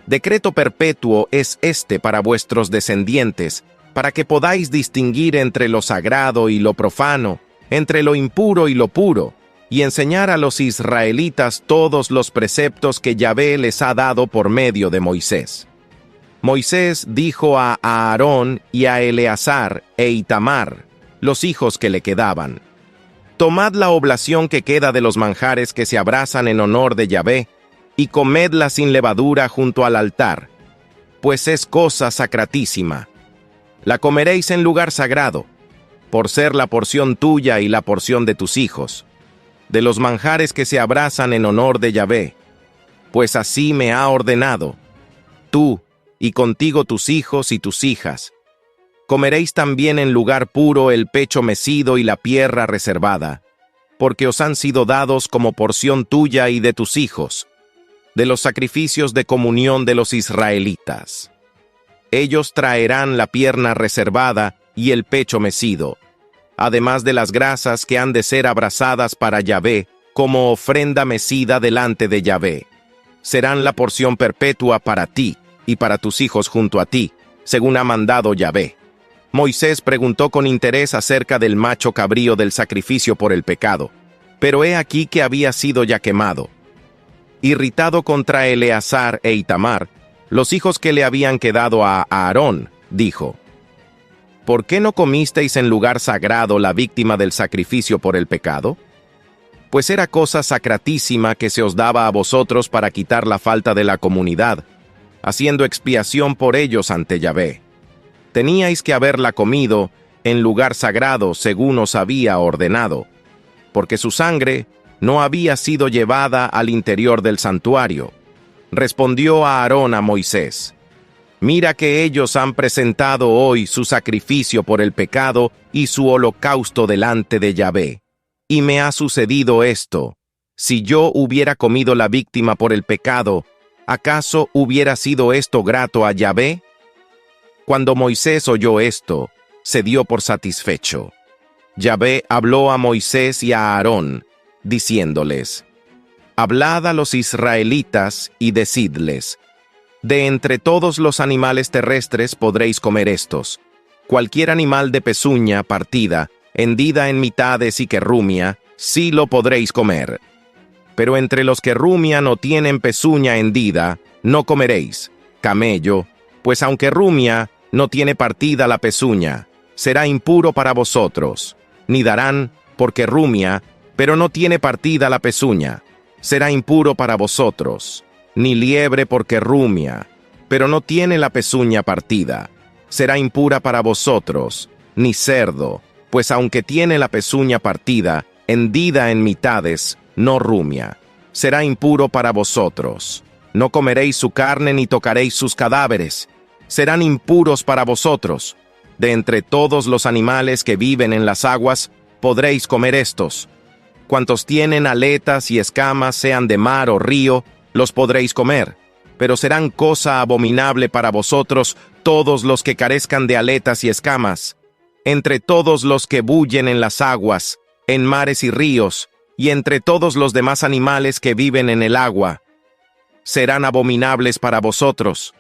Decreto perpetuo es este para vuestros descendientes, para que podáis distinguir entre lo sagrado y lo profano, entre lo impuro y lo puro, y enseñar a los israelitas todos los preceptos que Yahvé les ha dado por medio de Moisés. Moisés dijo a Aarón y a Eleazar e Itamar, los hijos que le quedaban: Tomad la oblación que queda de los manjares que se abrazan en honor de Yahvé, y comedla sin levadura junto al altar, pues es cosa sacratísima. La comeréis en lugar sagrado, por ser la porción tuya y la porción de tus hijos, de los manjares que se abrazan en honor de Yahvé, pues así me ha ordenado. Tú, y contigo tus hijos y tus hijas. Comeréis también en lugar puro el pecho mecido y la pierna reservada, porque os han sido dados como porción tuya y de tus hijos, de los sacrificios de comunión de los israelitas. Ellos traerán la pierna reservada y el pecho mecido, además de las grasas que han de ser abrazadas para Yahvé, como ofrenda mecida delante de Yahvé. Serán la porción perpetua para ti y para tus hijos junto a ti, según ha mandado Yahvé. Moisés preguntó con interés acerca del macho cabrío del sacrificio por el pecado, pero he aquí que había sido ya quemado. Irritado contra Eleazar e Itamar, los hijos que le habían quedado a Aarón, dijo: ¿Por qué no comisteis en lugar sagrado la víctima del sacrificio por el pecado? Pues era cosa sacratísima que se os daba a vosotros para quitar la falta de la comunidad, haciendo expiación por ellos ante Yahvé. Teníais que haberla comido en lugar sagrado según os había ordenado, porque su sangre no había sido llevada al interior del santuario. Respondió Aarón a Moisés: Mira que ellos han presentado hoy su sacrificio por el pecado y su holocausto delante de Yahvé. Y me ha sucedido esto: si yo hubiera comido la víctima por el pecado, ¿acaso hubiera sido esto grato a Yahvé? Cuando Moisés oyó esto, se dio por satisfecho. Yahvé habló a Moisés y a Aarón, diciéndoles: Hablad a los israelitas y decidles: De entre todos los animales terrestres podréis comer estos. Cualquier animal de pezuña partida, hendida en mitades y que rumia, sí lo podréis comer. Pero entre los que rumian o tienen pezuña hendida, no comeréis. Camello, pues aunque rumia, no tiene partida la pezuña, será impuro para vosotros. Ni darán, porque rumia, pero no tiene partida la pezuña, será impuro para vosotros. Ni liebre, porque rumia, pero no tiene la pezuña partida, será impura para vosotros. Ni cerdo, pues aunque tiene la pezuña partida, hendida en mitades, no rumia, será impuro para vosotros. No comeréis su carne ni tocaréis sus cadáveres, serán impuros para vosotros. De entre todos los animales que viven en las aguas, podréis comer estos. Cuantos tienen aletas y escamas, sean de mar o río, los podréis comer, pero serán cosa abominable para vosotros todos los que carezcan de aletas y escamas. Entre todos los que bullen en las aguas, en mares y ríos, y entre todos los demás animales que viven en el agua, serán abominables para vosotros.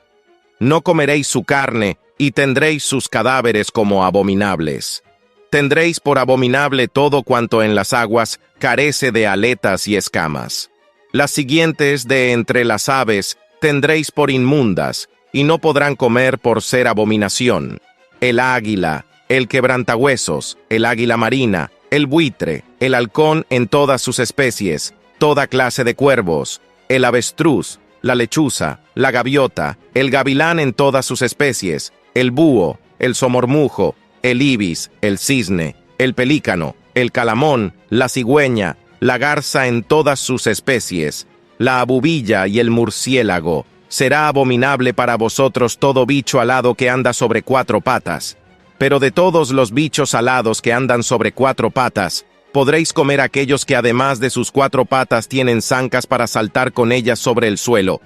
No comeréis su carne, y tendréis sus cadáveres como abominables. Tendréis por abominable todo cuanto en las aguas carece de aletas y escamas. Las siguientes de entre las aves tendréis por inmundas, y no podrán comer por ser abominación: el águila, el quebrantahuesos, el águila marina, el buitre, el halcón en todas sus especies, toda clase de cuervos, el avestruz, la lechuza, la gaviota, el gavilán en todas sus especies, el búho, el somormujo, el ibis, el cisne, el pelícano, el calamón, la cigüeña, la garza en todas sus especies, la abubilla y el murciélago. Será abominable para vosotros todo bicho alado que anda sobre 4 patas. Pero de todos los bichos alados que andan sobre 4 patas, podréis comer aquellos que además de sus 4 patas tienen zancas para saltar con ellas sobre el suelo.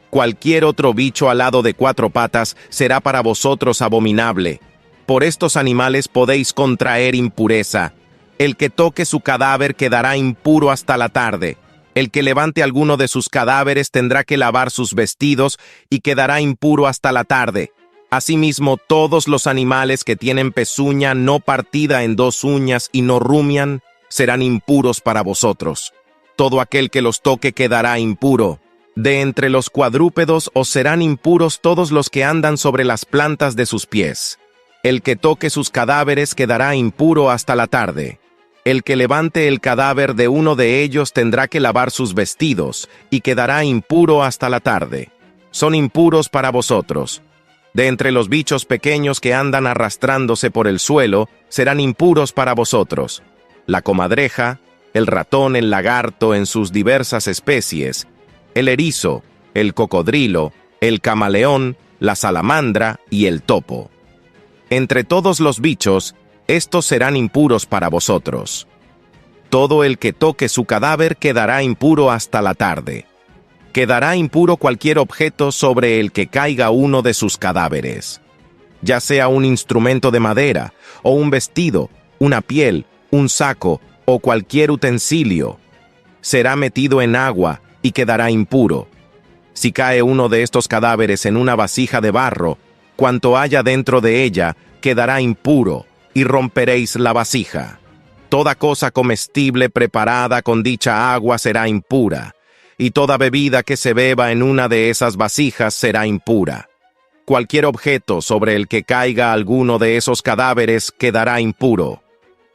Cualquier otro bicho alado de 4 patas será para vosotros abominable. Por estos animales podéis contraer impureza. El que toque su cadáver quedará impuro hasta la tarde. El que levante alguno de sus cadáveres tendrá que lavar sus vestidos y quedará impuro hasta la tarde. Asimismo, todos los animales que tienen pezuña no partida en 2 uñas y no rumian, serán impuros para vosotros. Todo aquel que los toque quedará impuro. De entre los cuadrúpedos os serán impuros todos los que andan sobre las plantas de sus pies. El que toque sus cadáveres quedará impuro hasta la tarde. El que levante el cadáver de uno de ellos tendrá que lavar sus vestidos, y quedará impuro hasta la tarde. Son impuros para vosotros. de entre los bichos pequeños que andan arrastrándose por el suelo, serán impuros para vosotros: la comadreja, el ratón, el lagarto en sus diversas especies, el erizo, el cocodrilo, el camaleón, la salamandra y el topo. Entre todos los bichos, estos serán impuros para vosotros. Todo el que toque su cadáver quedará impuro hasta la tarde. Quedará impuro cualquier objeto sobre el que caiga uno de sus cadáveres, ya sea un instrumento de madera, o un vestido, una piel, un saco, o cualquier utensilio. Será metido en agua y quedará impuro. Si cae uno de estos cadáveres en una vasija de barro, cuanto haya dentro de ella quedará impuro, y romperéis la vasija. Toda cosa comestible preparada con dicha agua será impura, y toda bebida que se beba en una de esas vasijas será impura. Cualquier objeto sobre el que caiga alguno de esos cadáveres quedará impuro.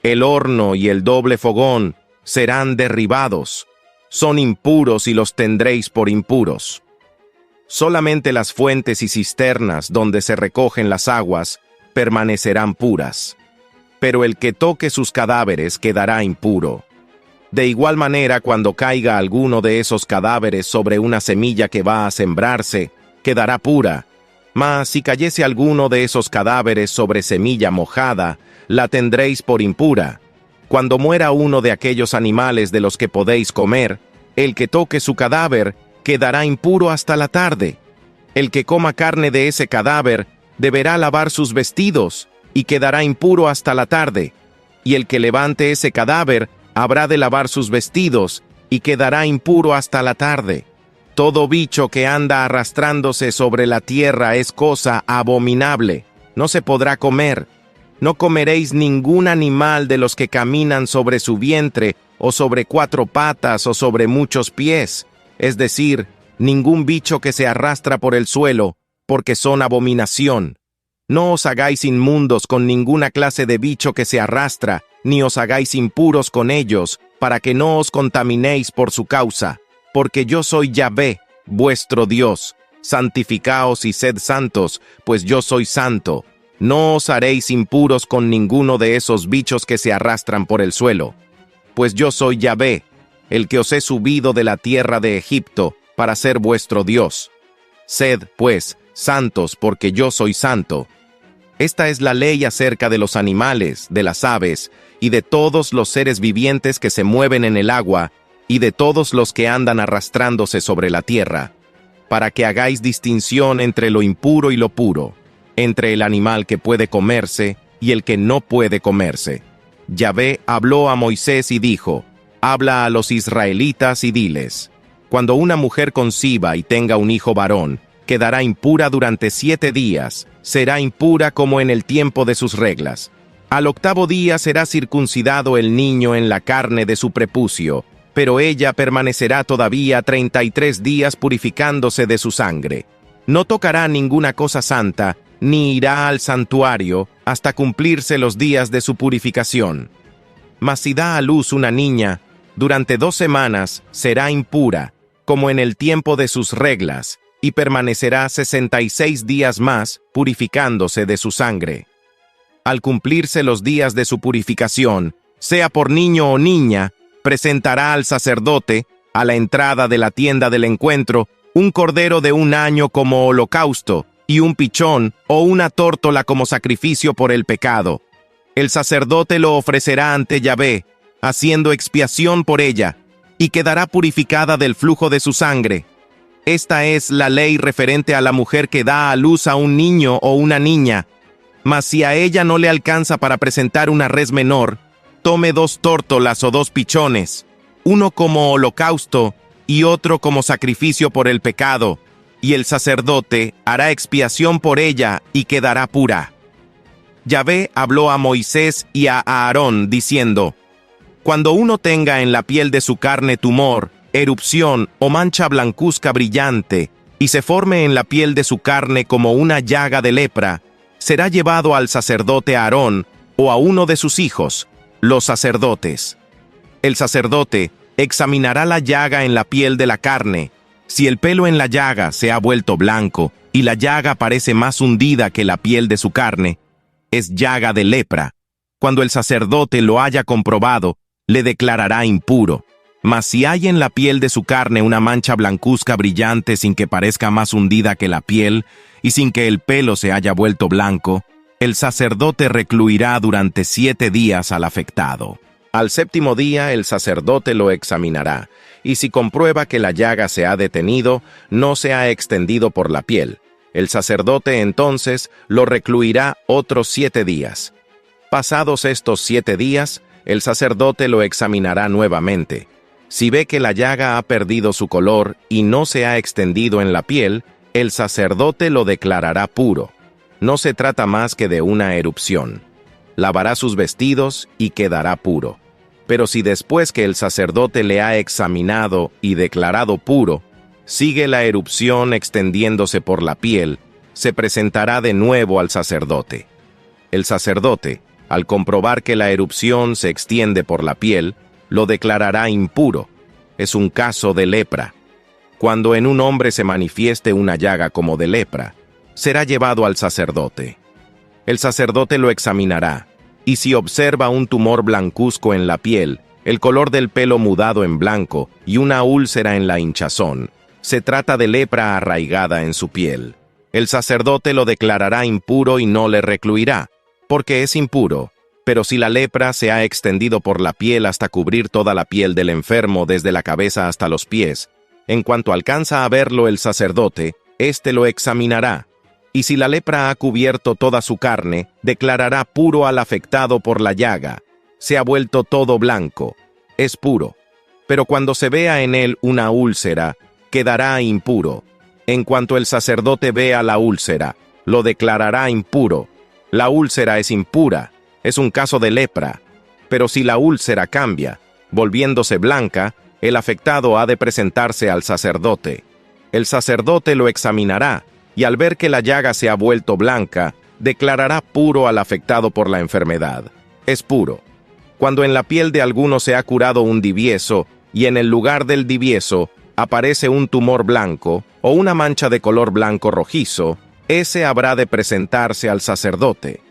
El horno y el doble fogón serán derribados. Son impuros y los tendréis por impuros. Solamente las fuentes y cisternas donde se recogen las aguas permanecerán puras. Pero el que toque sus cadáveres quedará impuro. De igual manera, cuando caiga alguno de esos cadáveres sobre una semilla que va a sembrarse, quedará pura. Mas si cayese alguno de esos cadáveres sobre semilla mojada, la tendréis por impura. Cuando muera uno de aquellos animales de los que podéis comer, el que toque su cadáver quedará impuro hasta la tarde. El que coma carne de ese cadáver deberá lavar sus vestidos y quedará impuro hasta la tarde. Y el que levante ese cadáver habrá de lavar sus vestidos y quedará impuro hasta la tarde. Todo bicho que anda arrastrándose sobre la tierra es cosa abominable. No se podrá comer. No comeréis ningún animal de los que caminan sobre su vientre, o sobre 4 patas, o sobre muchos pies, es decir, ningún bicho que se arrastra por el suelo, porque son abominación. No os hagáis inmundos con ninguna clase de bicho que se arrastra, ni os hagáis impuros con ellos, para que no os contaminéis por su causa, porque yo soy Yahvé, vuestro Dios. Santificaos y sed santos, pues yo soy santo. No os haréis impuros con ninguno de esos bichos que se arrastran por el suelo, pues yo soy Yahvé, el que os he subido de la tierra de Egipto, para ser vuestro Dios. Sed, pues, santos, porque yo soy santo. Esta es la ley acerca de los animales, de las aves, y de todos los seres vivientes que se mueven en el agua, y de todos los que andan arrastrándose sobre la tierra, para que hagáis distinción entre lo impuro y lo puro, entre el animal que puede comerse y el que no puede comerse. Yahvé habló a Moisés y dijo: habla a los israelitas y diles: cuando una mujer conciba y tenga un hijo varón, quedará impura durante 7 días, será impura como en el tiempo de sus reglas. Al 8º día será circuncidado el niño en la carne de su prepucio, pero ella permanecerá todavía 33 días purificándose de su sangre. No tocará ninguna cosa santa, ni irá al santuario hasta cumplirse los días de su purificación. Mas si da a luz una niña, durante 2 semanas será impura, como en el tiempo de sus reglas, y permanecerá 66 días más purificándose de su sangre. Al cumplirse los días de su purificación, sea por niño o niña, presentará al sacerdote, a la entrada de la tienda del encuentro, un cordero de 1 año como holocausto, y un pichón o una tórtola como sacrificio por el pecado. El sacerdote lo ofrecerá ante Yahvé, haciendo expiación por ella, y quedará purificada del flujo de su sangre. Esta es la ley referente a la mujer que da a luz a un niño o una niña. Mas si a ella no le alcanza para presentar una res menor, tome 2 tórtolas o 2 pichones, uno como holocausto y otro como sacrificio por el pecado, y el sacerdote hará expiación por ella y quedará pura. Yahvé habló a Moisés y a Aarón, diciendo: cuando uno tenga en la piel de su carne tumor, erupción o mancha blancuzca brillante, y se forme en la piel de su carne como una llaga de lepra, será llevado al sacerdote Aarón o a uno de sus hijos, los sacerdotes. El sacerdote examinará la llaga en la piel de la carne, Si el pelo en la llaga se ha vuelto blanco y la llaga parece más hundida que la piel de su carne, es llaga de lepra. Cuando el sacerdote lo haya comprobado, le declarará impuro. Mas si hay en la piel de su carne una mancha blancuzca brillante sin que parezca más hundida que la piel y sin que el pelo se haya vuelto blanco, el sacerdote recluirá durante 7 días al afectado. Al 7º día el sacerdote lo examinará, y si comprueba que la llaga se ha detenido, no se ha extendido por la piel, el sacerdote entonces lo recluirá otros 7 días. Pasados estos 7 días, el sacerdote lo examinará nuevamente. Si ve que la llaga ha perdido su color y no se ha extendido en la piel, el sacerdote lo declarará puro. No se trata más que de una erupción. Lavará sus vestidos y quedará puro. Pero si después que el sacerdote le ha examinado y declarado puro, sigue la erupción extendiéndose por la piel, se presentará de nuevo al sacerdote. El sacerdote, al comprobar que la erupción se extiende por la piel, lo declarará impuro. Es un caso de lepra. Cuando en un hombre se manifieste una llaga como de lepra, será llevado al sacerdote. El sacerdote lo examinará, y si observa un tumor blancuzco en la piel, el color del pelo mudado en blanco y una úlcera en la hinchazón, se trata de lepra arraigada en su piel. El sacerdote lo declarará impuro y no le recluirá, porque es impuro. Pero si la lepra se ha extendido por la piel hasta cubrir toda la piel del enfermo desde la cabeza hasta los pies, en cuanto alcanza a verlo el sacerdote, éste lo examinará. Y si la lepra ha cubierto toda su carne, declarará puro al afectado por la llaga. Se ha vuelto todo blanco. Es puro. Pero cuando se vea en él una úlcera, quedará impuro. En cuanto el sacerdote vea la úlcera, lo declarará impuro. La úlcera es impura. Es un caso de lepra, pero si la úlcera cambia, volviéndose blanca, el afectado ha de presentarse al sacerdote. El sacerdote lo examinará, y al ver que la llaga se ha vuelto blanca, declarará puro al afectado por la enfermedad. Es puro. Cuando en la piel de alguno se ha curado un divieso, y en el lugar del divieso aparece un tumor blanco, o una mancha de color blanco rojizo, ese habrá de presentarse al sacerdote.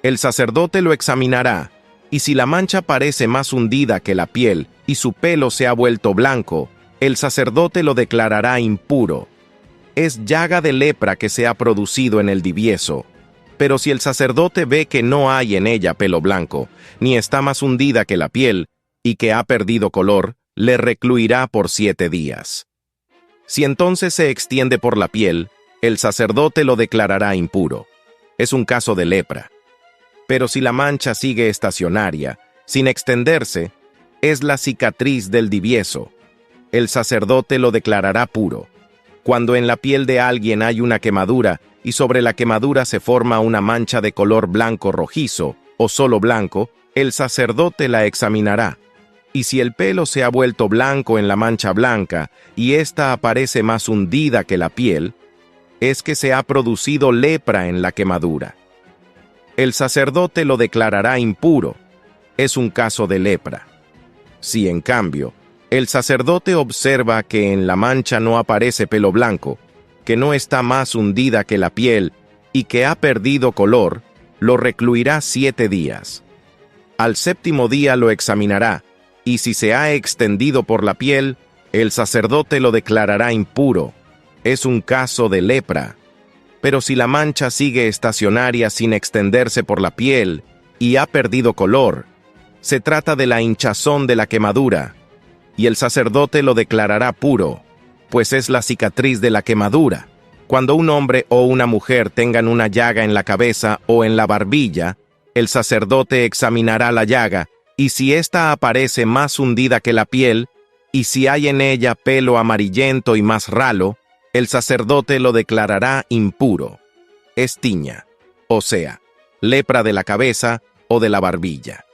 El sacerdote lo examinará, y si la mancha parece más hundida que la piel y su pelo se ha vuelto blanco, el sacerdote lo declarará impuro. Es llaga de lepra que se ha producido en el divieso. Pero si el sacerdote ve que no hay en ella pelo blanco, ni está más hundida que la piel, y que ha perdido color, le recluirá por 7 días. Si entonces se extiende por la piel, el sacerdote lo declarará impuro. Es un caso de lepra. Pero si la mancha sigue estacionaria, sin extenderse, es la cicatriz del divieso. El sacerdote lo declarará puro. Cuando en la piel de alguien hay una quemadura y sobre la quemadura se forma una mancha de color blanco rojizo o solo blanco, el sacerdote la examinará. Y si el pelo se ha vuelto blanco en la mancha blanca y ésta aparece más hundida que la piel, es que se ha producido lepra en la quemadura. El sacerdote lo declarará impuro. Es un caso de lepra. Si, en cambio, el sacerdote observa que en la mancha no aparece pelo blanco, que no está más hundida que la piel y que ha perdido color, lo recluirá 7 días. Al 7º día lo examinará, y si se ha extendido por la piel, el sacerdote lo declarará impuro. Es un caso de lepra. Pero si la mancha sigue estacionaria sin extenderse por la piel y ha perdido color, se trata de la hinchazón de la quemadura, y el sacerdote lo declarará puro, pues es la cicatriz de la quemadura. Cuando un hombre o una mujer tengan una llaga en la cabeza o en la barbilla, el sacerdote examinará la llaga, y si ésta aparece más hundida que la piel, y si hay en ella pelo amarillento y más ralo, el sacerdote lo declarará impuro. Es tiña, o sea, lepra de la cabeza o de la barbilla.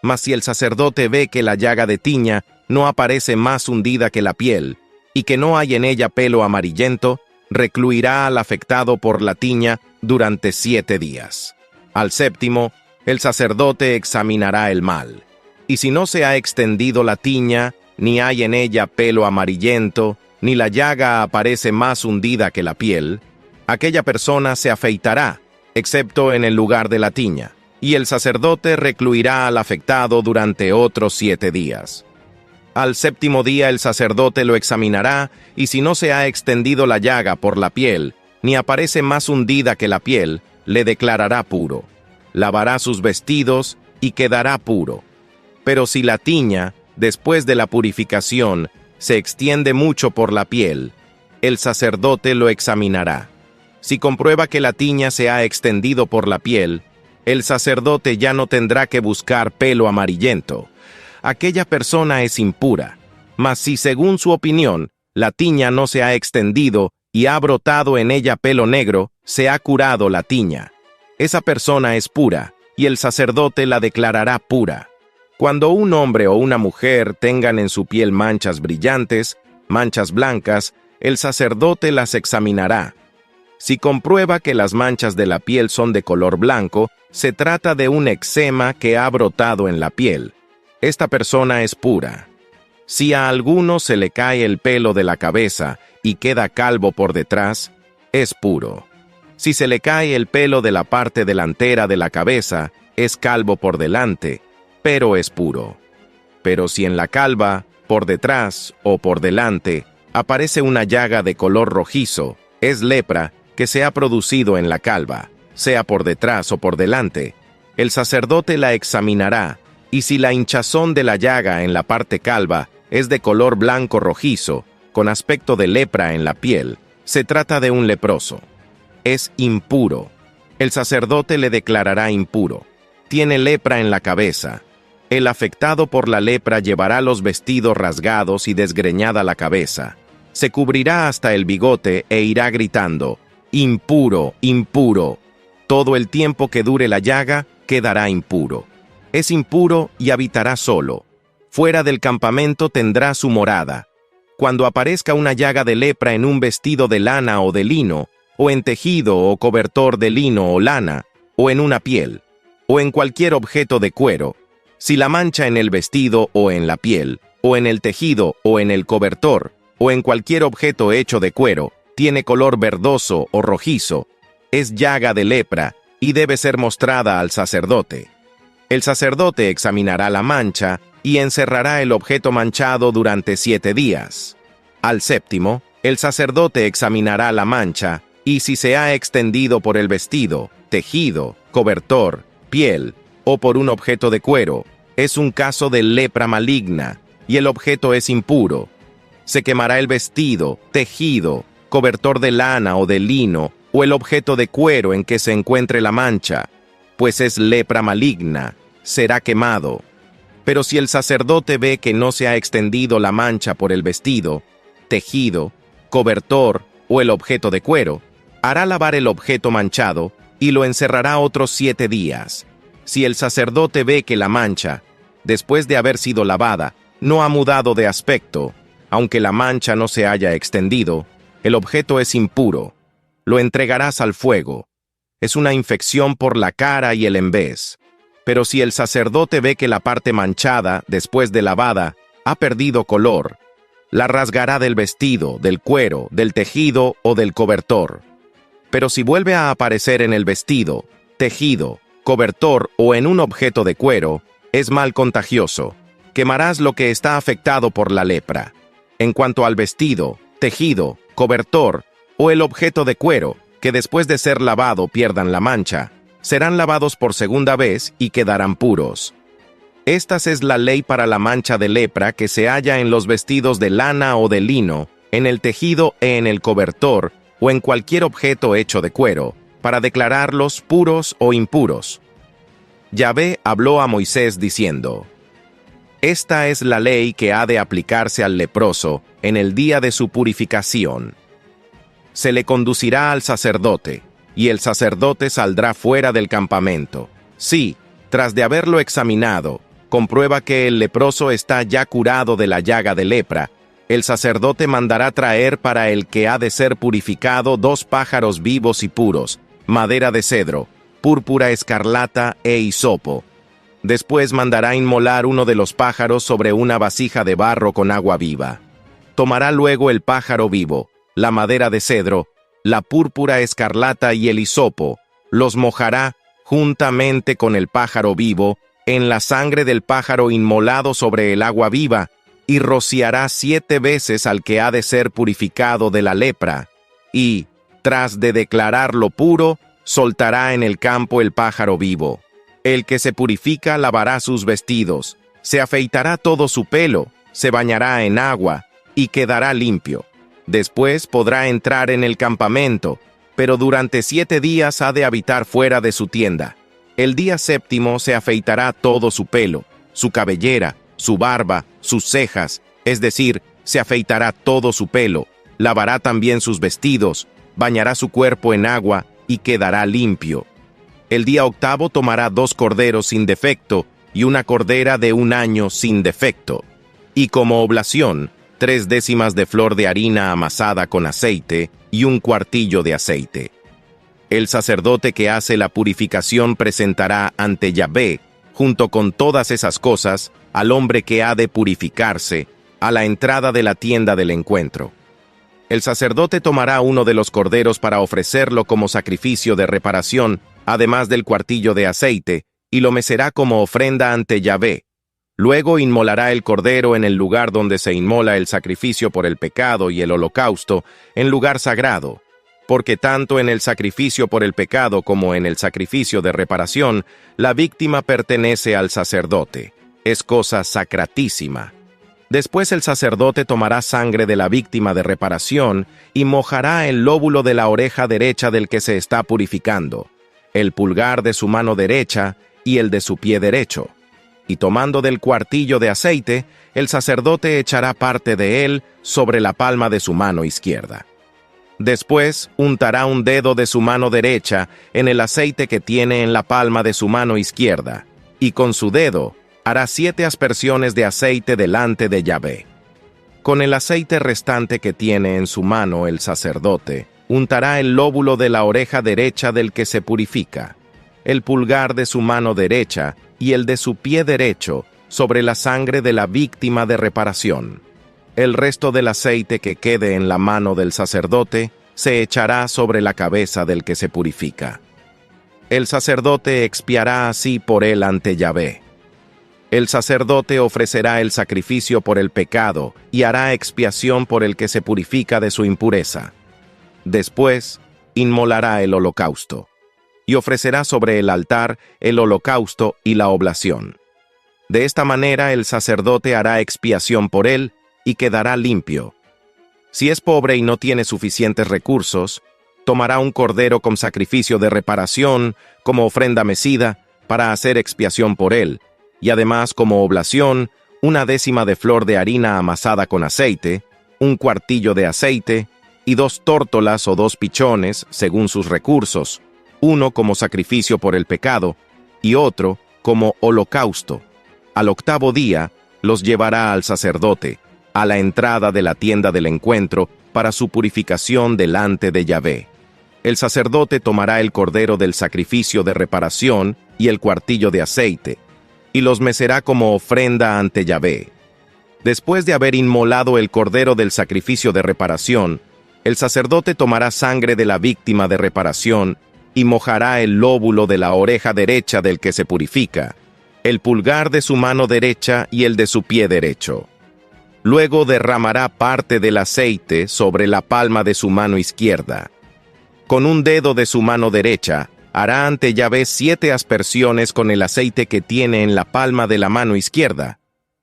Mas si el sacerdote ve que la llaga de tiña no aparece más hundida que la piel, y que no hay en ella pelo amarillento, recluirá al afectado por la tiña durante 7 días. Al 7º, el sacerdote examinará el mal, y si no se ha extendido la tiña, ni hay en ella pelo amarillento, ni la llaga aparece más hundida que la piel, aquella persona se afeitará, excepto en el lugar de la tiña, y el sacerdote recluirá al afectado durante otros 7 días. Al 7º día el sacerdote lo examinará, y si no se ha extendido la llaga por la piel, ni aparece más hundida que la piel, le declarará puro. Lavará sus vestidos y quedará puro. Pero si la tiña, después de la purificación, se extiende mucho por la piel, el sacerdote lo examinará. Si comprueba que la tiña se ha extendido por la piel, el sacerdote ya no tendrá que buscar pelo amarillento. Aquella persona es impura. Mas si según su opinión, la tiña no se ha extendido y ha brotado en ella pelo negro, se ha curado la tiña. Esa persona es pura, y el sacerdote la declarará pura. Cuando un hombre o una mujer tengan en su piel manchas brillantes, manchas blancas, el sacerdote las examinará. Si comprueba que las manchas de la piel son de color blanco, se trata de un eczema que ha brotado en la piel. Esta persona es pura. Si a alguno se le cae el pelo de la cabeza y queda calvo por detrás, es puro. Si se le cae el pelo de la parte delantera de la cabeza, es calvo por delante, pero es puro. Pero si en la calva, por detrás o por delante, aparece una llaga de color rojizo, es lepra que se ha producido en la calva, sea por detrás o por delante. El sacerdote la examinará, y si la hinchazón de la llaga en la parte calva es de color blanco rojizo, con aspecto de lepra en la piel, se trata de un leproso. Es impuro. El sacerdote le declarará impuro. Tiene lepra en la cabeza. El afectado por la lepra llevará los vestidos rasgados y desgreñada la cabeza. Se cubrirá hasta el bigote e irá gritando, impuro, impuro. Todo el tiempo que dure la llaga, quedará impuro. Es impuro y habitará solo. Fuera del campamento tendrá su morada. Cuando aparezca una llaga de lepra en un vestido de lana o de lino, o en tejido o cobertor de lino o lana, o en una piel, o en cualquier objeto de cuero, si la mancha en el vestido o en la piel, o en el tejido o en el cobertor, o en cualquier objeto hecho de cuero, tiene color verdoso o rojizo, es llaga de lepra y debe ser mostrada al sacerdote. El sacerdote examinará la mancha y encerrará el objeto manchado durante 7 días. Al 7º, el sacerdote examinará la mancha y si se ha extendido por el vestido, tejido, cobertor, piel o por un objeto de cuero, es un caso de lepra maligna y el objeto es impuro. Se quemará el vestido, tejido, cobertor de lana o de lino o el objeto de cuero en que se encuentre la mancha, pues es lepra maligna, será quemado. Pero si el sacerdote ve que no se ha extendido la mancha por el vestido, tejido, cobertor o el objeto de cuero, hará lavar el objeto manchado y lo encerrará otros 7 días. Si el sacerdote ve que la mancha, después de haber sido lavada, no ha mudado de aspecto, aunque la mancha no se haya extendido, el objeto es impuro. Lo entregarás al fuego. Es una infección por la cara y el embés. Pero si el sacerdote ve que la parte manchada, después de lavada, ha perdido color, la rasgará del vestido, del cuero, del tejido o del cobertor. Pero si vuelve a aparecer en el vestido, tejido, cobertor o en un objeto de cuero, es mal contagioso. Quemarás lo que está afectado por la lepra. En cuanto al vestido, tejido, cobertor o el objeto de cuero, que después de ser lavado pierdan la mancha, serán lavados por segunda vez y quedarán puros. Esta es la ley para la mancha de lepra que se halla en los vestidos de lana o de lino, en el tejido e en el cobertor, o en cualquier objeto hecho de cuero, para declararlos puros o impuros. Yahvé habló a Moisés diciendo: Esta es la ley que ha de aplicarse al leproso en el día de su purificación. Se le conducirá al sacerdote, y el sacerdote saldrá fuera del campamento. Si, tras de haberlo examinado, comprueba que el leproso está ya curado de la llaga de lepra, el sacerdote mandará traer para el que ha de ser purificado 2 pájaros vivos y puros, madera de cedro, púrpura escarlata e hisopo. Después mandará inmolar uno de los pájaros sobre una vasija de barro con agua viva. Tomará luego el pájaro vivo, la madera de cedro, la púrpura escarlata y el hisopo, los mojará juntamente con el pájaro vivo en la sangre del pájaro inmolado sobre el agua viva, y rociará 7 veces al que ha de ser purificado de la lepra, y, tras de declararlo puro, soltará en el campo el pájaro vivo. El que se purifica lavará sus vestidos, se afeitará todo su pelo, se bañará en agua, y quedará limpio. Después podrá entrar en el campamento, pero durante 7 días ha de habitar fuera de su tienda. El día 7º se afeitará todo su pelo, su cabellera, su barba, sus cejas, es decir, se afeitará todo su pelo, lavará también sus vestidos, bañará su cuerpo en agua y quedará limpio. El día 8º tomará 2 corderos sin defecto y una cordera de 1 año sin defecto. Y como oblación, 3 décimas de flor de harina amasada con aceite y 1 cuartillo de aceite. El sacerdote que hace la purificación presentará ante Yahvé, junto con todas esas cosas, al hombre que ha de purificarse, a la entrada de la tienda del encuentro. El sacerdote tomará uno de los corderos para ofrecerlo como sacrificio de reparación, además del cuartillo de aceite, y lo mecerá como ofrenda ante Yahvé. Luego inmolará el cordero en el lugar donde se inmola el sacrificio por el pecado y el holocausto, en lugar sagrado, porque tanto en el sacrificio por el pecado como en el sacrificio de reparación, la víctima pertenece al sacerdote. Es cosa sacratísima. Después el sacerdote tomará sangre de la víctima de reparación y mojará el lóbulo de la oreja derecha del que se está purificando, el pulgar de su mano derecha y el de su pie derecho. Y tomando del cuartillo de aceite, el sacerdote echará parte de él sobre la palma de su mano izquierda. Después untará un dedo de su mano derecha en el aceite que tiene en la palma de su mano izquierda, y con su dedo hará 7 aspersiones de aceite delante de Yahvé. Con el aceite restante que tiene en su mano el sacerdote, untará el lóbulo de la oreja derecha del que se purifica, el pulgar de su mano derecha y el de su pie derecho sobre la sangre de la víctima de reparación. El resto del aceite que quede en la mano del sacerdote se echará sobre la cabeza del que se purifica. El sacerdote expiará así por él ante Yahvé. El sacerdote ofrecerá el sacrificio por el pecado y hará expiación por el que se purifica de su impureza. Después, inmolará el holocausto y ofrecerá sobre el altar el holocausto y la oblación. De esta manera el sacerdote hará expiación por él y quedará limpio. Si es pobre y no tiene suficientes recursos, tomará un cordero con sacrificio de reparación como ofrenda mecida para hacer expiación por él, y además como oblación, 1 décima de flor de harina amasada con aceite, 1 cuartillo de aceite, y 2 tórtolas o 2 pichones, según sus recursos, uno como sacrificio por el pecado, y otro como holocausto. Al 8º día los llevará al sacerdote, a la entrada de la tienda del encuentro, para su purificación delante de Yahvé. El sacerdote tomará el cordero del sacrificio de reparación y el cuartillo de aceite, y los mecerá como ofrenda ante Yahvé. Después de haber inmolado el cordero del sacrificio de reparación, el sacerdote tomará sangre de la víctima de reparación y mojará el lóbulo de la oreja derecha del que se purifica, el pulgar de su mano derecha y el de su pie derecho. Luego derramará parte del aceite sobre la palma de su mano izquierda. Con un dedo de su mano derecha, hará ante Yahvé 7 aspersiones con el aceite que tiene en la palma de la mano izquierda.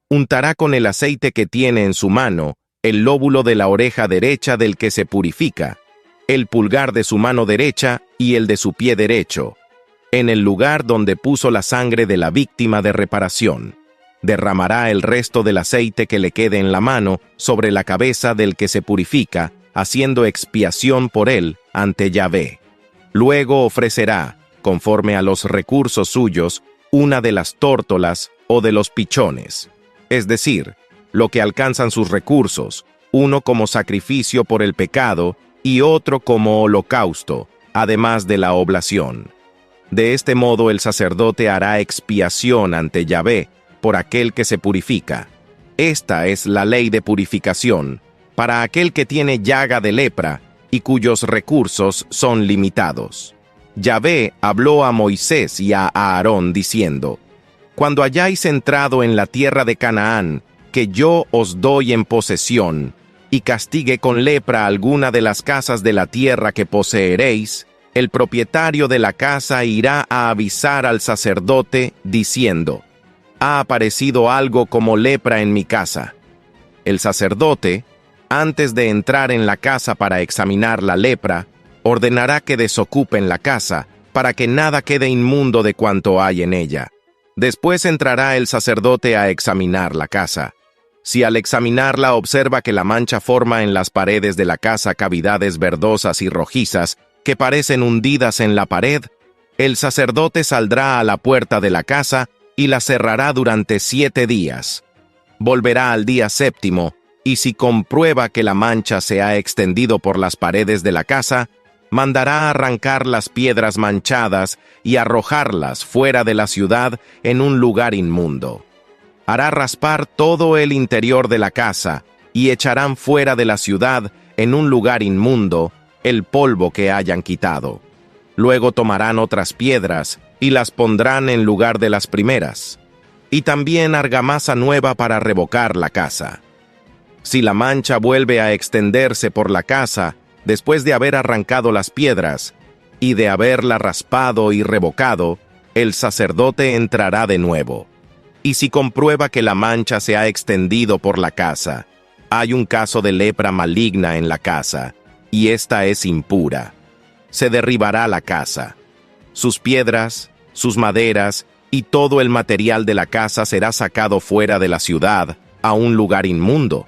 Untará con el aceite que tiene en su mano el lóbulo de la oreja derecha del que se purifica, el pulgar de su mano derecha y el de su pie derecho, en el lugar donde puso la sangre de la víctima de reparación. Derramará el resto del aceite que le quede en la mano sobre la cabeza del que se purifica, haciendo expiación por él ante Yahvé. Luego ofrecerá, conforme a los recursos suyos, 1 de las tórtolas o de los pichones, es decir, lo que alcanzan sus recursos, uno como sacrificio por el pecado y otro como holocausto, además de la oblación. De este modo el sacerdote hará expiación ante Yahvé por aquel que se purifica. Esta es la ley de purificación, para aquel que tiene llaga de lepra y cuyos recursos son limitados. Yahvé habló a Moisés y a Aarón diciendo: Cuando hayáis entrado en la tierra de Canaán, que yo os doy en posesión, y castigue con lepra alguna de las casas de la tierra que poseeréis, el propietario de la casa irá a avisar al sacerdote, diciendo: Ha aparecido algo como lepra en mi casa. El sacerdote, antes de entrar en la casa para examinar la lepra, ordenará que desocupen la casa, para que nada quede inmundo de cuanto hay en ella. Después entrará el sacerdote a examinar la casa. Si al examinarla observa que la mancha forma en las paredes de la casa cavidades verdosas y rojizas que parecen hundidas en la pared, el sacerdote saldrá a la puerta de la casa y la cerrará durante 7 días. Volverá al día 7º, y si comprueba que la mancha se ha extendido por las paredes de la casa, mandará arrancar las piedras manchadas y arrojarlas fuera de la ciudad en un lugar inmundo. Hará raspar todo el interior de la casa y echarán fuera de la ciudad en un lugar inmundo el polvo que hayan quitado. Luego tomarán otras piedras y las pondrán en lugar de las primeras, y también argamasa nueva para revocar la casa. Si la mancha vuelve a extenderse por la casa después de haber arrancado las piedras y de haberla raspado y revocado, el sacerdote entrará de nuevo. Y si comprueba que la mancha se ha extendido por la casa, hay un caso de lepra maligna en la casa, y ésta es impura. Se derribará la casa. Sus piedras, sus maderas y todo el material de la casa será sacado fuera de la ciudad, a un lugar inmundo.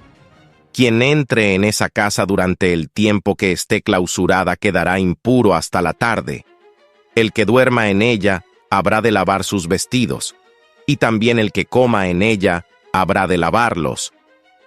Quien entre en esa casa durante el tiempo que esté clausurada quedará impuro hasta la tarde. El que duerma en ella habrá de lavar sus vestidos, y también el que coma en ella habrá de lavarlos.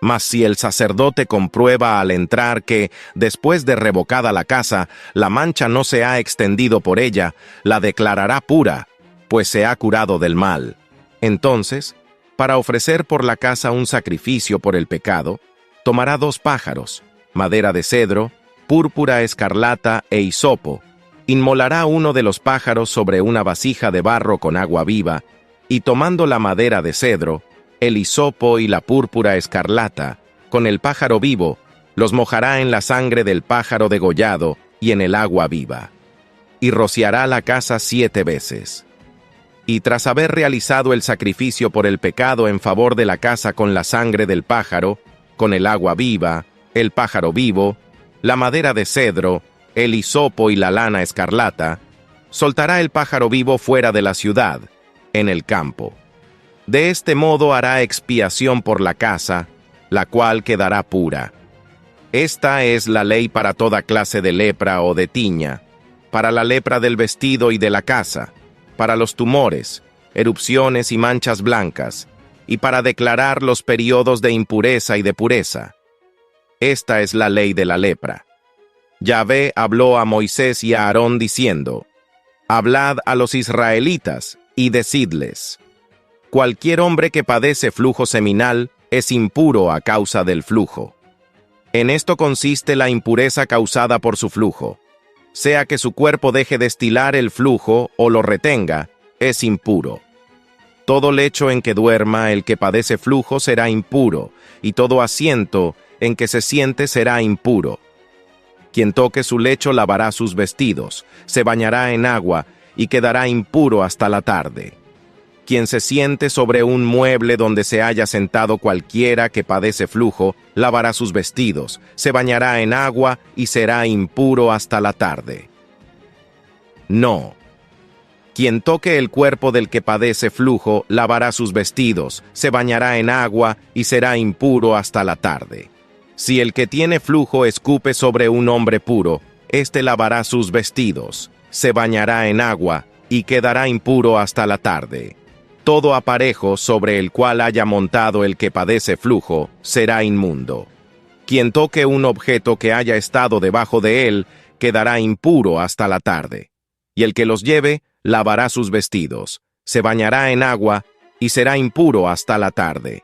Mas si el sacerdote comprueba al entrar que, después de revocada la casa, la mancha no se ha extendido por ella, la declarará pura, pues se ha curado del mal. Entonces, para ofrecer por la casa un sacrificio por el pecado, tomará 2 pájaros, madera de cedro, púrpura escarlata e hisopo, inmolará uno de los pájaros sobre una vasija de barro con agua viva, y tomando la madera de cedro, el hisopo y la púrpura escarlata, con el pájaro vivo, los mojará en la sangre del pájaro degollado y en el agua viva. Y rociará la casa 7 veces. Y tras haber realizado el sacrificio por el pecado en favor de la casa con la sangre del pájaro, con el agua viva, el pájaro vivo, la madera de cedro, el hisopo y la lana escarlata, soltará el pájaro vivo fuera de la ciudad, en el campo. De este modo hará expiación por la casa, la cual quedará pura. Esta es la ley para toda clase de lepra o de tiña, para la lepra del vestido y de la casa, para los tumores, erupciones y manchas blancas, y para declarar los periodos de impureza y de pureza. Esta es la ley de la lepra. Yahvé habló a Moisés y a Aarón diciendo: Hablad a los israelitas y decidles: Cualquier hombre que padece flujo seminal es impuro a causa del flujo. En esto consiste la impureza causada por su flujo. Sea que su cuerpo deje destilar el flujo o lo retenga, es impuro. Todo lecho en que duerma el que padece flujo será impuro, y todo asiento en que se siente será impuro. Quien toque su lecho lavará sus vestidos, se bañará en agua y quedará impuro hasta la tarde. Quien se siente sobre un mueble donde se haya sentado cualquiera que padece flujo, lavará sus vestidos, se bañará en agua y será impuro hasta la tarde. No. Quien toque el cuerpo del que padece flujo, lavará sus vestidos, se bañará en agua y será impuro hasta la tarde. Si el que tiene flujo escupe sobre un hombre puro, éste lavará sus vestidos, se bañará en agua y quedará impuro hasta la tarde. Todo aparejo sobre el cual haya montado el que padece flujo será inmundo. Quien toque un objeto que haya estado debajo de él quedará impuro hasta la tarde. Y el que los lleve lavará sus vestidos, se bañará en agua y será impuro hasta la tarde.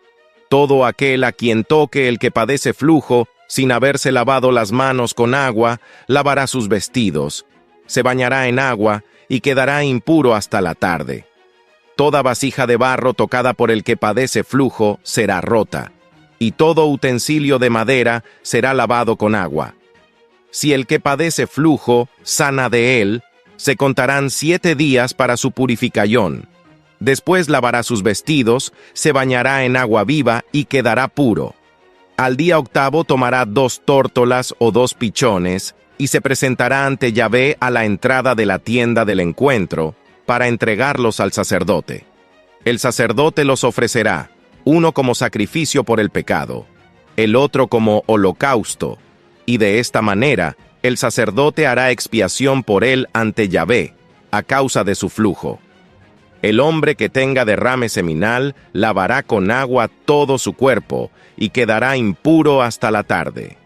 Todo aquel a quien toque el que padece flujo Sin haberse lavado las manos con agua, lavará sus vestidos, se bañará en agua y quedará impuro hasta la tarde. Toda vasija de barro tocada por el que padece flujo será rota, y todo utensilio de madera será lavado con agua. Si el que padece flujo sana de él, se contarán 7 días para su purificación. Después lavará sus vestidos, se bañará en agua viva y quedará puro. Al día 8 tomará 2 tórtolas o 2 pichones, y se presentará ante Yahvé a la entrada de la tienda del encuentro, para entregarlos al sacerdote. El sacerdote los ofrecerá, uno como sacrificio por el pecado, el otro como holocausto, y de esta manera el sacerdote hará expiación por él ante Yahvé, a causa de su flujo. El hombre que tenga derrame seminal lavará con agua todo su cuerpo, y quedará impuro hasta la tarde.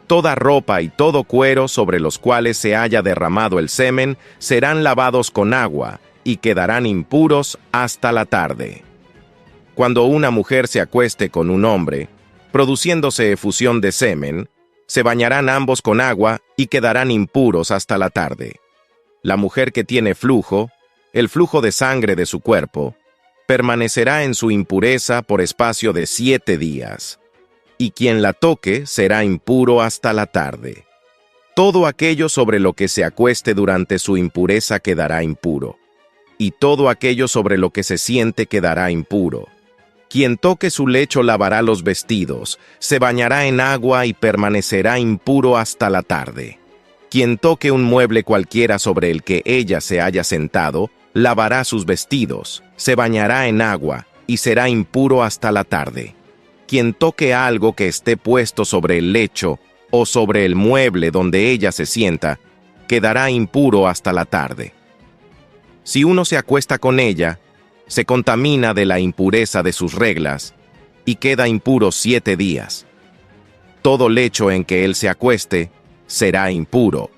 Toda ropa y todo cuero sobre los cuales se haya derramado el semen serán lavados con agua, y quedarán impuros hasta la tarde. Cuando una mujer se acueste con un hombre, produciéndose efusión de semen, se bañarán ambos con agua y quedarán impuros hasta la tarde. La mujer que tiene flujo, el flujo de sangre de su cuerpo, permanecerá en su impureza por espacio de 7 días, y quien la toque será impuro hasta la tarde. Todo aquello sobre lo que se acueste durante su impureza quedará impuro, y todo aquello sobre lo que se siente quedará impuro. Quien toque su lecho lavará los vestidos, se bañará en agua y permanecerá impuro hasta la tarde. Quien toque un mueble cualquiera sobre el que ella se haya sentado, lavará sus vestidos, se bañará en agua y será impuro hasta la tarde. Quien toque algo que esté puesto sobre el lecho o sobre el mueble donde ella se sienta, quedará impuro hasta la tarde. Si uno se acuesta con ella, se contamina de la impureza de sus reglas y queda impuro 7 días. Todo lecho en que él se acueste será impuro.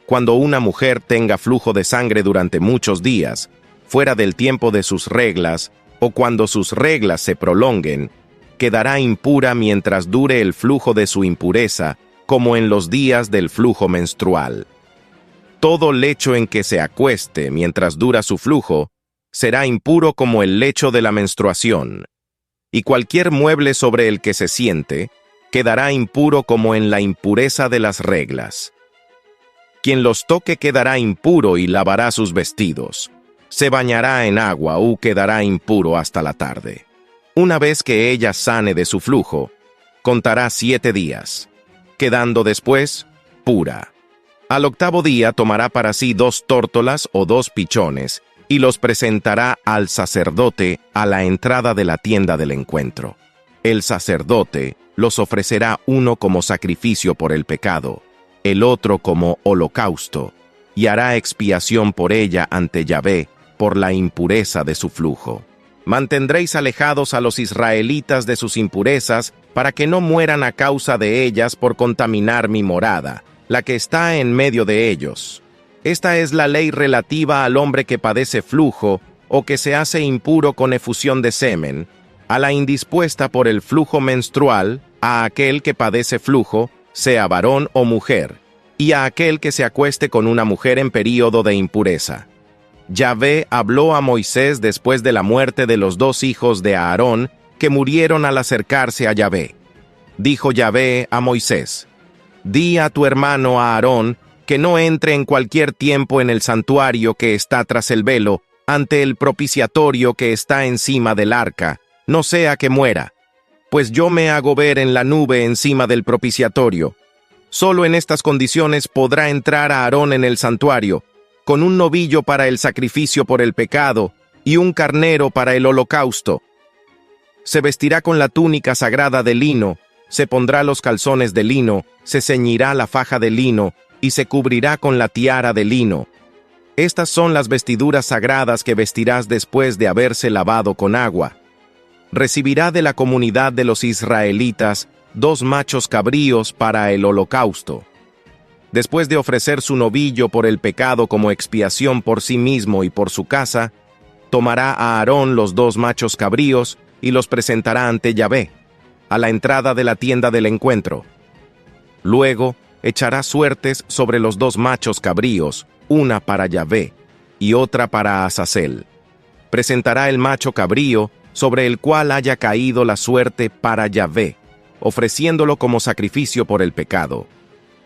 Cuando una mujer tenga flujo de sangre durante muchos días, fuera del tiempo de sus reglas, o cuando sus reglas se prolonguen, quedará impura mientras dure el flujo de su impureza, como en los días del flujo menstrual. Todo lecho en que se acueste mientras dura su flujo será impuro como el lecho de la menstruación, y cualquier mueble sobre el que se siente quedará impuro como en la impureza de las reglas. Quien los toque quedará impuro y lavará sus vestidos. Se bañará en agua o quedará impuro hasta la tarde. Una vez que ella sane de su flujo, contará 7 días, quedando después pura. Al 8º día tomará para sí 2 tórtolas o 2 pichones, y los presentará al sacerdote a la entrada de la tienda del encuentro. El sacerdote los ofrecerá uno como sacrificio por el pecado, el otro como holocausto, y hará expiación por ella ante Yahvé por la impureza de su flujo. Mantendréis alejados a los israelitas de sus impurezas para que no mueran a causa de ellas por contaminar mi morada, la que está en medio de ellos. Esta es la ley relativa al hombre que padece flujo o que se hace impuro con efusión de semen, a la indispuesta por el flujo menstrual, a aquel que padece flujo, sea varón o mujer, y a aquel que se acueste con una mujer en período de impureza. Yahvé habló a Moisés después de la muerte de los 2 hijos de Aarón que murieron al acercarse a Yahvé. Dijo Yahvé a Moisés: «Di a tu hermano Aarón que no entre en cualquier tiempo en el santuario que está tras el velo, ante el propiciatorio que está encima del arca, no sea que muera, pues yo me hago ver en la nube encima del propiciatorio. Solo en estas condiciones podrá entrar Aarón en el santuario, con un novillo para el sacrificio por el pecado y un carnero para el holocausto. Se vestirá con la túnica sagrada de lino, se pondrá los calzones de lino, se ceñirá la faja de lino y se cubrirá con la tiara de lino. Estas son las vestiduras sagradas que vestirás después de haberse lavado con agua. Recibirá de la comunidad de los israelitas 2 machos cabríos para el holocausto. Después de ofrecer su novillo por el pecado como expiación por sí mismo y por su casa, tomará a Aarón los 2 machos cabríos y los presentará ante Yahvé. a la entrada de la tienda del encuentro. Luego echará suertes sobre los 2 machos cabríos, una para Yahvé y otra para Azazel. Presentará el macho cabrío sobre el cual haya caído la suerte para Yahvé, ofreciéndolo como sacrificio por el pecado.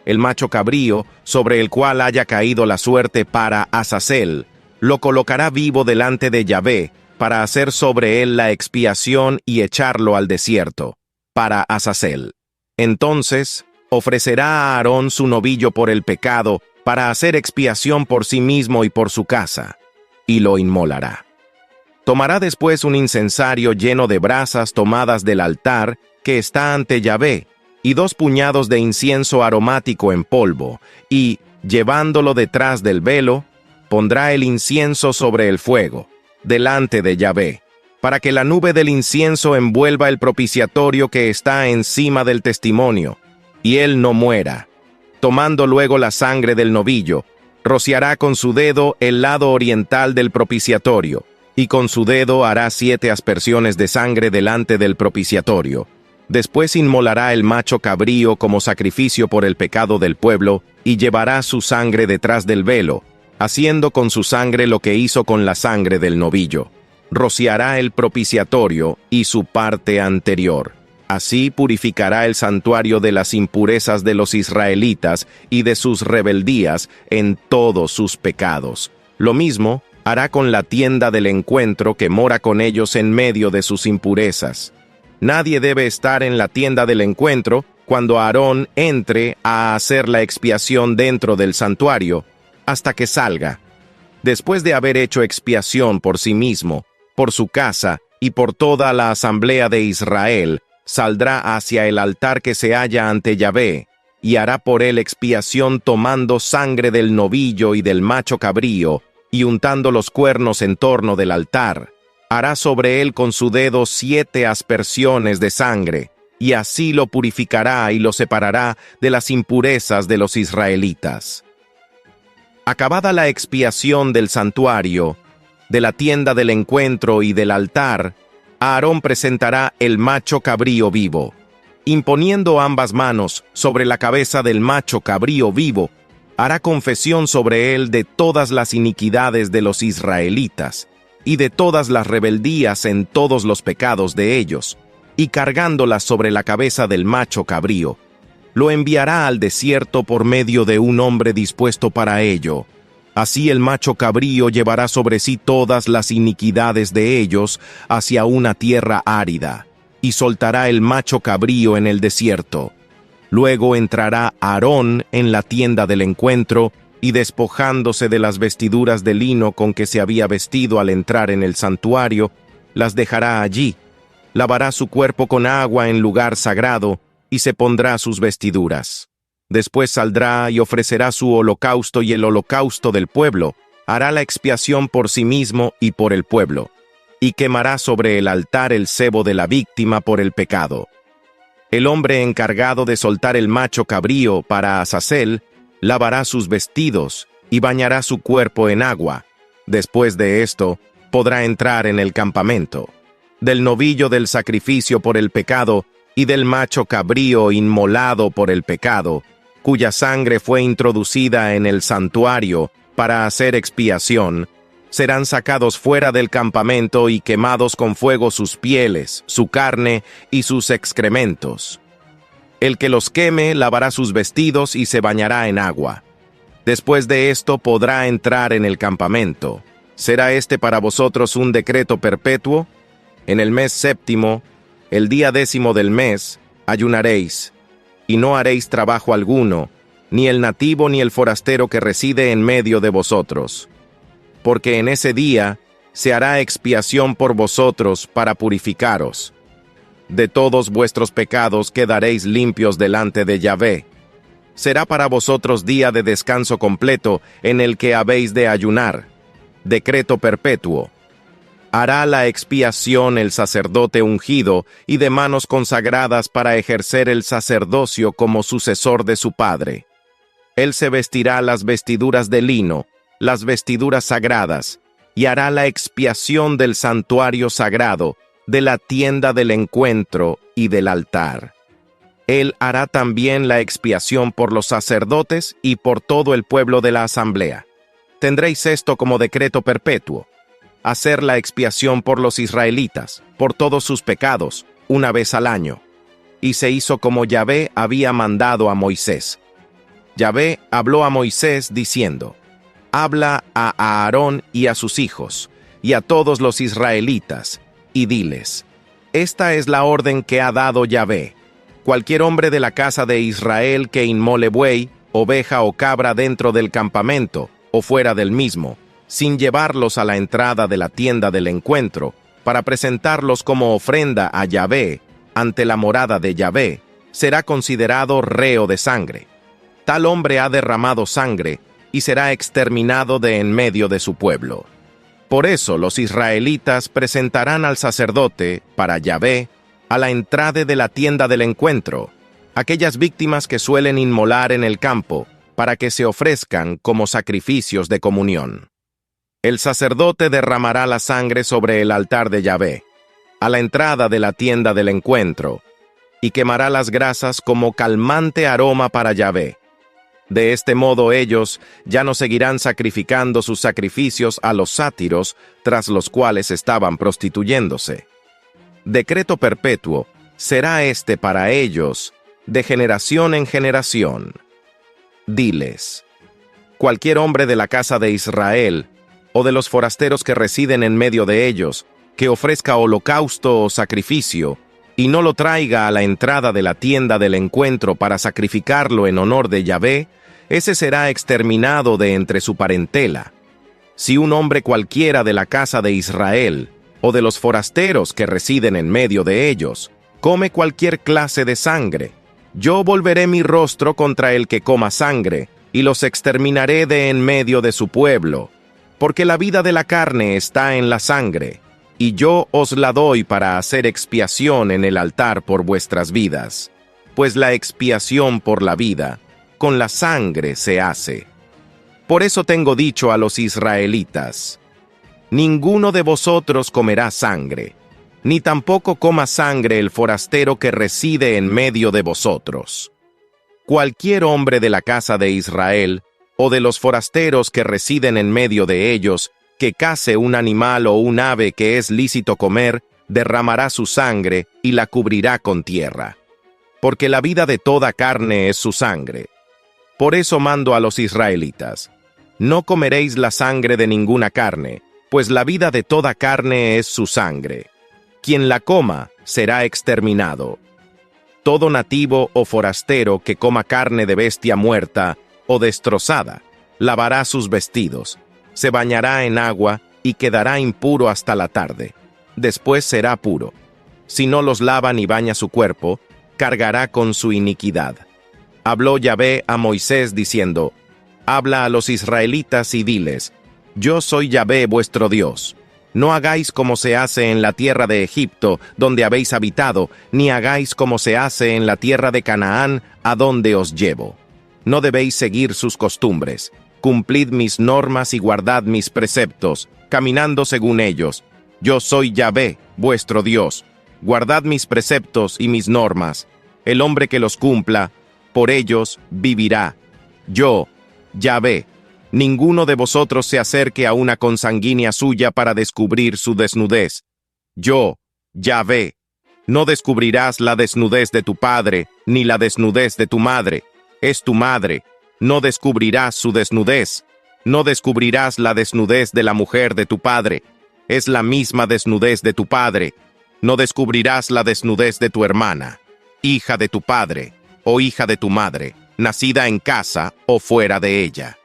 El macho cabrío sobre el cual haya caído la suerte para Azazel, lo colocará vivo delante de Yahvé para hacer sobre él la expiación y echarlo al desierto, para Azazel. Entonces ofrecerá a Aarón su novillo por el pecado para hacer expiación por sí mismo y por su casa, y lo inmolará. Tomará después un incensario lleno de brasas tomadas del altar que está ante Yahvé, y 2 puñados de incienso aromático en polvo, y, llevándolo detrás del velo, pondrá el incienso sobre el fuego, delante de Yahvé, para que la nube del incienso envuelva el propiciatorio que está encima del testimonio, y él no muera. Tomando luego la sangre del novillo, rociará con su dedo el lado oriental del propiciatorio, y con su dedo hará 7 aspersiones de sangre delante del propiciatorio. Después inmolará el macho cabrío como sacrificio por el pecado del pueblo, y llevará su sangre detrás del velo, haciendo con su sangre lo que hizo con la sangre del novillo. Rociará el propiciatorio y su parte anterior. Así purificará el santuario de las impurezas de los israelitas y de sus rebeldías en todos sus pecados. Lo mismo hará con la tienda del encuentro que mora con ellos en medio de sus impurezas. Nadie debe estar en la tienda del encuentro cuando Aarón entre a hacer la expiación dentro del santuario, hasta que salga. Después de haber hecho expiación por sí mismo, por su casa y por toda la asamblea de Israel, saldrá hacia el altar que se halla ante Yahvé, y hará por él expiación tomando sangre del novillo y del macho cabrío, y untando los cuernos en torno del altar. Hará sobre él con su dedo 7 aspersiones de sangre, y así lo purificará y lo separará de las impurezas de los israelitas. Acabada la expiación del santuario, de la tienda del encuentro y del altar, Aarón presentará el macho cabrío vivo, imponiendo ambas manos sobre la cabeza del macho cabrío vivo, hará confesión sobre él de todas las iniquidades de los israelitas, y de todas las rebeldías en todos los pecados de ellos, y cargándolas sobre la cabeza del macho cabrío, lo enviará al desierto por medio de un hombre dispuesto para ello. Así el macho cabrío llevará sobre sí todas las iniquidades de ellos hacia una tierra árida, y soltará el macho cabrío en el desierto. Luego entrará Aarón en la tienda del encuentro, y despojándose de las vestiduras de lino con que se había vestido al entrar en el santuario, las dejará allí, lavará su cuerpo con agua en lugar sagrado, y se pondrá sus vestiduras. Después saldrá y ofrecerá su holocausto y el holocausto del pueblo, hará la expiación por sí mismo y por el pueblo, y quemará sobre el altar el sebo de la víctima por el pecado. El hombre encargado de soltar el macho cabrío para Azazel, lavará sus vestidos y bañará su cuerpo en agua. Después de esto, podrá entrar en el campamento. Del novillo del sacrificio por el pecado y del macho cabrío inmolado por el pecado, cuya sangre fue introducida en el santuario para hacer expiación, serán sacados fuera del campamento y quemados con fuego sus pieles, su carne y sus excrementos. El que los queme lavará sus vestidos y se bañará en agua. Después de esto podrá entrar en el campamento. ¿Será este para vosotros un decreto perpetuo? En el mes 7, el día 10 del mes, ayunaréis, y no haréis trabajo alguno, ni el nativo ni el forastero que reside en medio de vosotros. Porque en ese día se hará expiación por vosotros para purificaros. De todos vuestros pecados quedaréis limpios delante de Yahvé. Será para vosotros día de descanso completo en el que habéis de ayunar. Decreto perpetuo. Hará la expiación el sacerdote ungido y de manos consagradas para ejercer el sacerdocio como sucesor de su padre. Él se vestirá las vestiduras de lino, las vestiduras sagradas, y hará la expiación del santuario sagrado, de la tienda del encuentro y del altar. Él hará también la expiación por los sacerdotes y por todo el pueblo de la asamblea. Tendréis esto como decreto perpetuo: hacer la expiación por los israelitas, por todos sus pecados, una vez al año. Y se hizo como Yahvé había mandado a Moisés. Yahvé habló a Moisés diciendo: habla a Aarón y a sus hijos, y a todos los israelitas, y diles: esta es la orden que ha dado Yahvé. Cualquier hombre de la casa de Israel que inmole buey, oveja o cabra dentro del campamento, o fuera del mismo, sin llevarlos a la entrada de la tienda del encuentro, para presentarlos como ofrenda a Yahvé, ante la morada de Yahvé, será considerado reo de sangre. Tal hombre ha derramado sangre, y será exterminado de en medio de su pueblo. Por eso los israelitas presentarán al sacerdote, para Yahvé, a la entrada de la tienda del encuentro, aquellas víctimas que suelen inmolar en el campo, para que se ofrezcan como sacrificios de comunión. El sacerdote derramará la sangre sobre el altar de Yahvé, a la entrada de la tienda del encuentro, y quemará las grasas como calmante aroma para Yahvé. De este modo ellos ya no seguirán sacrificando sus sacrificios a los sátiros, tras los cuales estaban prostituyéndose. Decreto perpetuo será este para ellos, de generación en generación. Diles: cualquier hombre de la casa de Israel, o de los forasteros que residen en medio de ellos, que ofrezca holocausto o sacrificio, y no lo traiga a la entrada de la tienda del encuentro para sacrificarlo en honor de Yahvé, ese será exterminado de entre su parentela. Si un hombre cualquiera de la casa de Israel, o de los forasteros que residen en medio de ellos, come cualquier clase de sangre, yo volveré mi rostro contra el que coma sangre, y los exterminaré de en medio de su pueblo, porque la vida de la carne está en la sangre, y yo os la doy para hacer expiación en el altar por vuestras vidas, pues la expiación por la vida, con la sangre se hace. Por eso tengo dicho a los israelitas: ninguno de vosotros comerá sangre, ni tampoco coma sangre el forastero que reside en medio de vosotros. Cualquier hombre de la casa de Israel, o de los forasteros que residen en medio de ellos, que case un animal o un ave que es lícito comer, derramará su sangre y la cubrirá con tierra. Porque la vida de toda carne es su sangre. Por eso mando a los israelitas: no comeréis la sangre de ninguna carne, pues la vida de toda carne es su sangre. Quien la coma será exterminado. Todo nativo o forastero que coma carne de bestia muerta o destrozada, lavará sus vestidos, se bañará en agua y quedará impuro hasta la tarde. Después será puro. Si no los lava ni baña su cuerpo, cargará con su iniquidad. Habló Yahvé a Moisés diciendo: habla a los israelitas y diles: yo soy Yahvé vuestro Dios. No hagáis como se hace en la tierra de Egipto, donde habéis habitado, ni hagáis como se hace en la tierra de Canaán, a donde os llevo. No debéis seguir sus costumbres. Cumplid mis normas y guardad mis preceptos, caminando según ellos. Yo soy Yahvé, vuestro Dios. Guardad mis preceptos y mis normas. El hombre que los cumpla, por ellos vivirá. Yo, Yahvé. Ninguno de vosotros se acerque a una consanguínea suya para descubrir su desnudez. Yo, Yahvé. No descubrirás la desnudez de tu padre, ni la desnudez de tu madre. Es tu madre. No descubrirás su desnudez. No descubrirás la desnudez de la mujer de tu padre. Es la misma desnudez de tu padre. No descubrirás la desnudez de tu hermana, hija de tu padre, o hija de tu madre, nacida en casa o fuera de ella.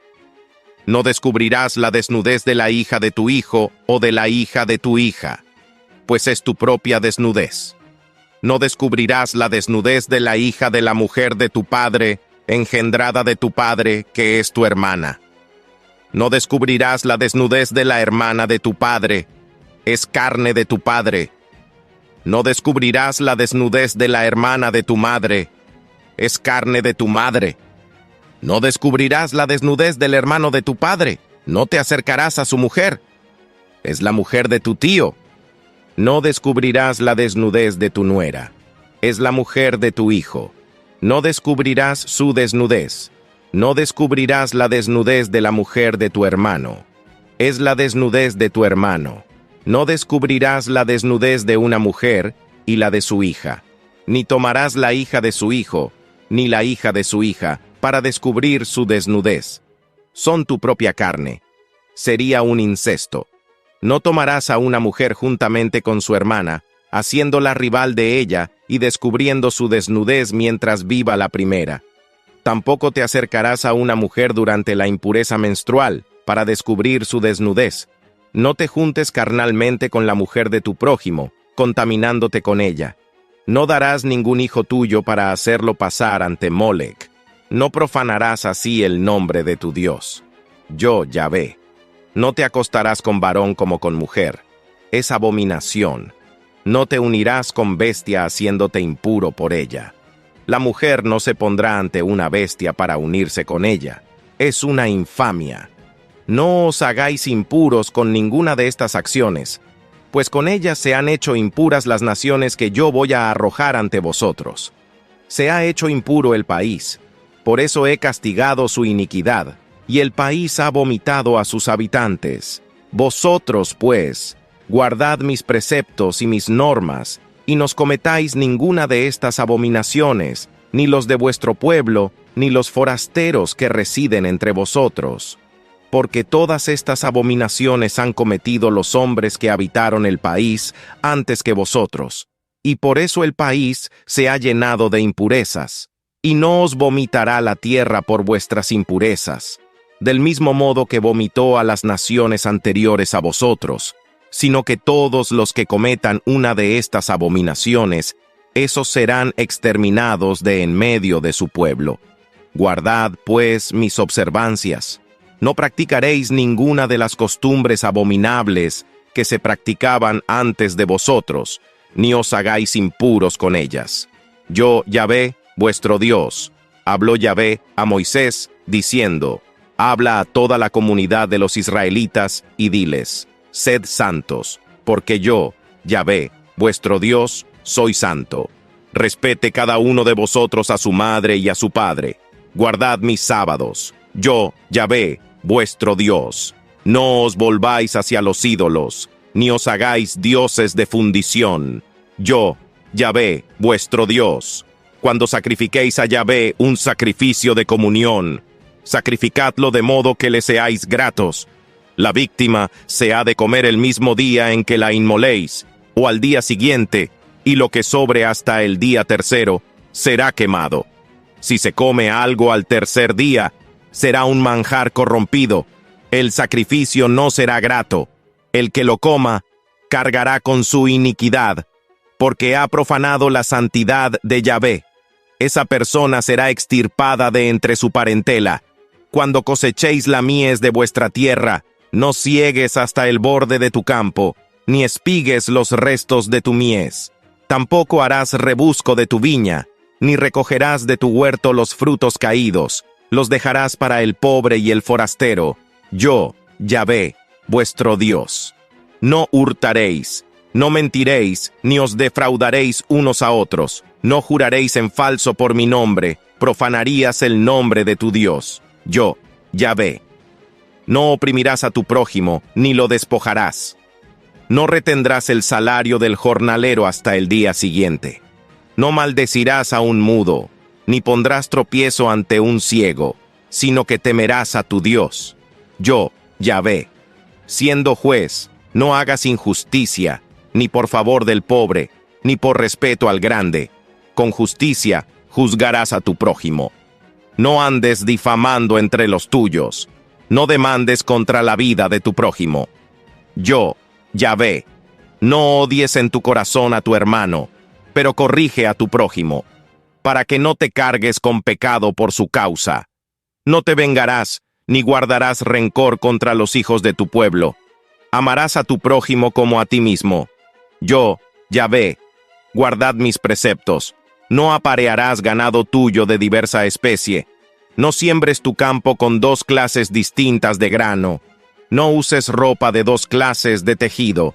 No descubrirás la desnudez de la hija de tu hijo o de la hija de tu hija, pues es tu propia desnudez. No descubrirás la desnudez de la hija de la mujer de tu padre, engendrada de tu padre, que es tu hermana. No descubrirás la desnudez de la hermana de tu padre, es carne de tu padre. No descubrirás la desnudez de la hermana de tu madre, es carne de tu madre. No descubrirás la desnudez del hermano de tu padre, no te acercarás a su mujer, es la mujer de tu tío. No descubrirás la desnudez de tu nuera, es la mujer de tu hijo. No descubrirás su desnudez. No descubrirás la desnudez de la mujer de tu hermano. Es la desnudez de tu hermano. No descubrirás la desnudez de una mujer y la de su hija. Ni tomarás la hija de su hijo, ni la hija de su hija, para descubrir su desnudez. Son tu propia carne. Sería un incesto. No tomarás a una mujer juntamente con su hermana, haciéndola rival de ella y descubriendo su desnudez mientras viva la primera. Tampoco te acercarás a una mujer durante la impureza menstrual para descubrir su desnudez. No te juntes carnalmente con la mujer de tu prójimo, contaminándote con ella. No darás ningún hijo tuyo para hacerlo pasar ante Molec. No profanarás así el nombre de tu Dios. Yo, Yahvé. No te acostarás con varón como con mujer. Es abominación. No te unirás con bestia haciéndote impuro por ella. La mujer no se pondrá ante una bestia para unirse con ella. Es una infamia. No os hagáis impuros con ninguna de estas acciones, pues con ellas se han hecho impuras las naciones que yo voy a arrojar ante vosotros. Se ha hecho impuro el país, por eso he castigado su iniquidad, y el país ha vomitado a sus habitantes. Vosotros, pues, guardad mis preceptos y mis normas, y no cometáis ninguna de estas abominaciones, ni los de vuestro pueblo, ni los forasteros que residen entre vosotros. Porque todas estas abominaciones han cometido los hombres que habitaron el país antes que vosotros, y por eso el país se ha llenado de impurezas, y no os vomitará la tierra por vuestras impurezas, del mismo modo que vomitó a las naciones anteriores a vosotros, sino que todos los que cometan una de estas abominaciones, esos serán exterminados de en medio de su pueblo. Guardad, pues, mis observancias. No practicaréis ninguna de las costumbres abominables que se practicaban antes de vosotros, ni os hagáis impuros con ellas. Yo, Yahvé, vuestro Dios, habló Yahvé a Moisés, diciendo, habla a toda la comunidad de los israelitas y diles, sed santos, porque yo, Yahvé, vuestro Dios, soy santo. Respete cada uno de vosotros a su madre y a su padre. Guardad mis sábados. Yo, Yahvé, vuestro Dios. No os volváis hacia los ídolos, ni os hagáis dioses de fundición. Yo, Yahvé, vuestro Dios. Cuando sacrifiquéis a Yahvé un sacrificio de comunión, sacrificadlo de modo que le seáis gratos. La víctima se ha de comer el mismo día en que la inmoléis, o al día siguiente, y lo que sobre hasta el día tercero será quemado. Si se come algo al tercer día, será un manjar corrompido. El sacrificio no será grato. El que lo coma cargará con su iniquidad, porque ha profanado la santidad de Yahvé. Esa persona será extirpada de entre su parentela. Cuando cosechéis la mies de vuestra tierra, no ciegues hasta el borde de tu campo, ni espigues los restos de tu mies. Tampoco harás rebusco de tu viña, ni recogerás de tu huerto los frutos caídos, los dejarás para el pobre y el forastero. Yo, Yahvé, vuestro Dios. No hurtaréis, no mentiréis, ni os defraudaréis unos a otros, no juraréis en falso por mi nombre, profanarías el nombre de tu Dios. Yo, Yahvé. No oprimirás a tu prójimo, ni lo despojarás. No retendrás el salario del jornalero hasta el día siguiente. No maldecirás a un mudo, ni pondrás tropiezo ante un ciego, sino que temerás a tu Dios. Yo, Yahvé. Siendo juez, no hagas injusticia, ni por favor del pobre, ni por respeto al grande. Con justicia juzgarás a tu prójimo. No andes difamando entre los tuyos. No demandes contra la vida de tu prójimo. Yo, Yahvé, no odies en tu corazón a tu hermano, pero corrige a tu prójimo, para que no te cargues con pecado por su causa. No te vengarás, ni guardarás rencor contra los hijos de tu pueblo. Amarás a tu prójimo como a ti mismo. Yo, Yahvé, guardad mis preceptos. No aparearás ganado tuyo de diversa especie. No siembres tu campo con 2 clases distintas de grano. No uses ropa de 2 clases de tejido.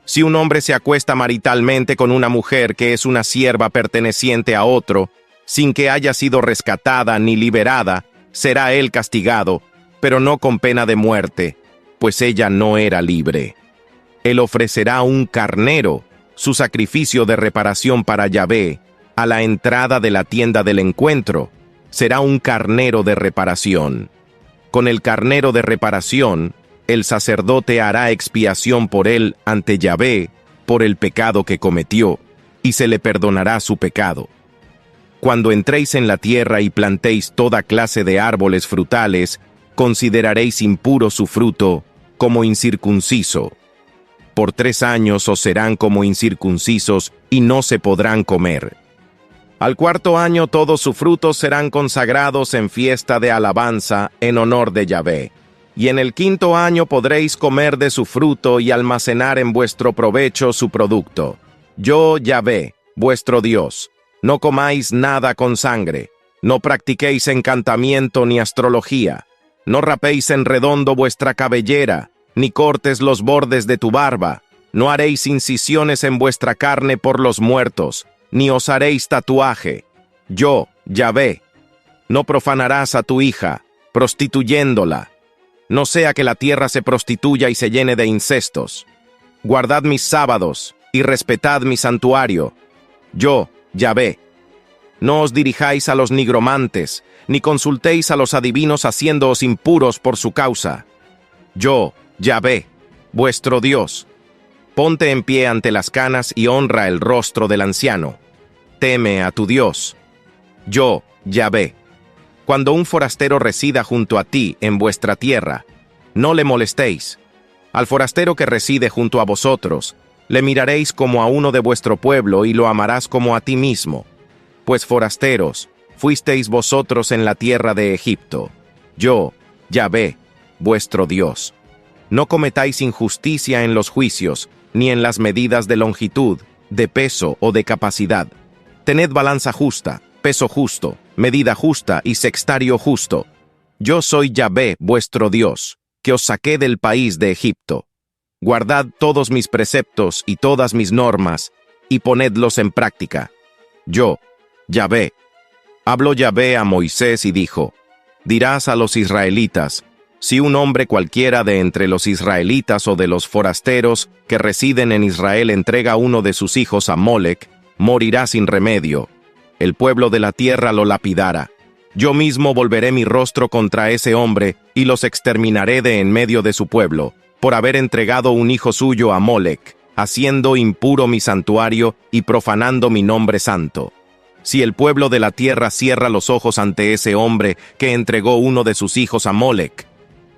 Si un hombre se acuesta maritalmente con una mujer que es una sierva perteneciente a otro, sin que haya sido rescatada ni liberada, será él castigado, pero no con pena de muerte, pues ella no era libre. Él ofrecerá un carnero, su sacrificio de reparación para Yahvé, a la entrada de la tienda del encuentro. Será un carnero de reparación. Con el carnero de reparación, el sacerdote hará expiación por él ante Yahvé por el pecado que cometió, y se le perdonará su pecado. Cuando entréis en la tierra y plantéis toda clase de árboles frutales, consideraréis impuro su fruto como incircunciso. Por 3 años os serán como incircuncisos y no se podrán comer. Al 4.º año todos sus frutos serán consagrados en fiesta de alabanza en honor de Yahvé. Y en el 5.º año podréis comer de su fruto y almacenar en vuestro provecho su producto. Yo, Yahvé, vuestro Dios. No comáis nada con sangre, no practiquéis encantamiento ni astrología, no rapéis en redondo vuestra cabellera, ni cortes los bordes de tu barba, no haréis incisiones en vuestra carne por los muertos, ni os haréis tatuaje. Yo, Yahvé, no profanarás a tu hija, prostituyéndola. No sea que la tierra se prostituya y se llene de incestos. Guardad mis sábados y respetad mi santuario. Yo, Yahvé. No os dirijáis a los nigromantes, ni consultéis a los adivinos haciéndoos impuros por su causa. Yo, Yahvé, vuestro Dios. Ponte en pie ante las canas y honra el rostro del anciano. Teme a tu Dios. Yo, Yahvé. Cuando un forastero resida junto a ti en vuestra tierra, no le molestéis. Al forastero que reside junto a vosotros, le miraréis como a uno de vuestro pueblo y lo amarás como a ti mismo. Pues forasteros, fuisteis vosotros en la tierra de Egipto. Yo, Yahvé, vuestro Dios. No cometáis injusticia en los juicios, ni en las medidas de longitud, de peso o de capacidad. Tened balanza justa, peso justo, medida justa y sextario justo. Yo soy Yahvé, vuestro Dios, que os saqué del país de Egipto. Guardad todos mis preceptos y todas mis normas, y ponedlos en práctica. Yo, Yahvé. Habló Yahvé a Moisés y dijo: dirás a los israelitas, si un hombre cualquiera de entre los israelitas o de los forasteros que residen en Israel entrega uno de sus hijos a Molec, morirá sin remedio. El pueblo de la tierra lo lapidará. Yo mismo volveré mi rostro contra ese hombre y los exterminaré de en medio de su pueblo, por haber entregado un hijo suyo a Molec, haciendo impuro mi santuario y profanando mi nombre santo. Si el pueblo de la tierra cierra los ojos ante ese hombre que entregó uno de sus hijos a Molec,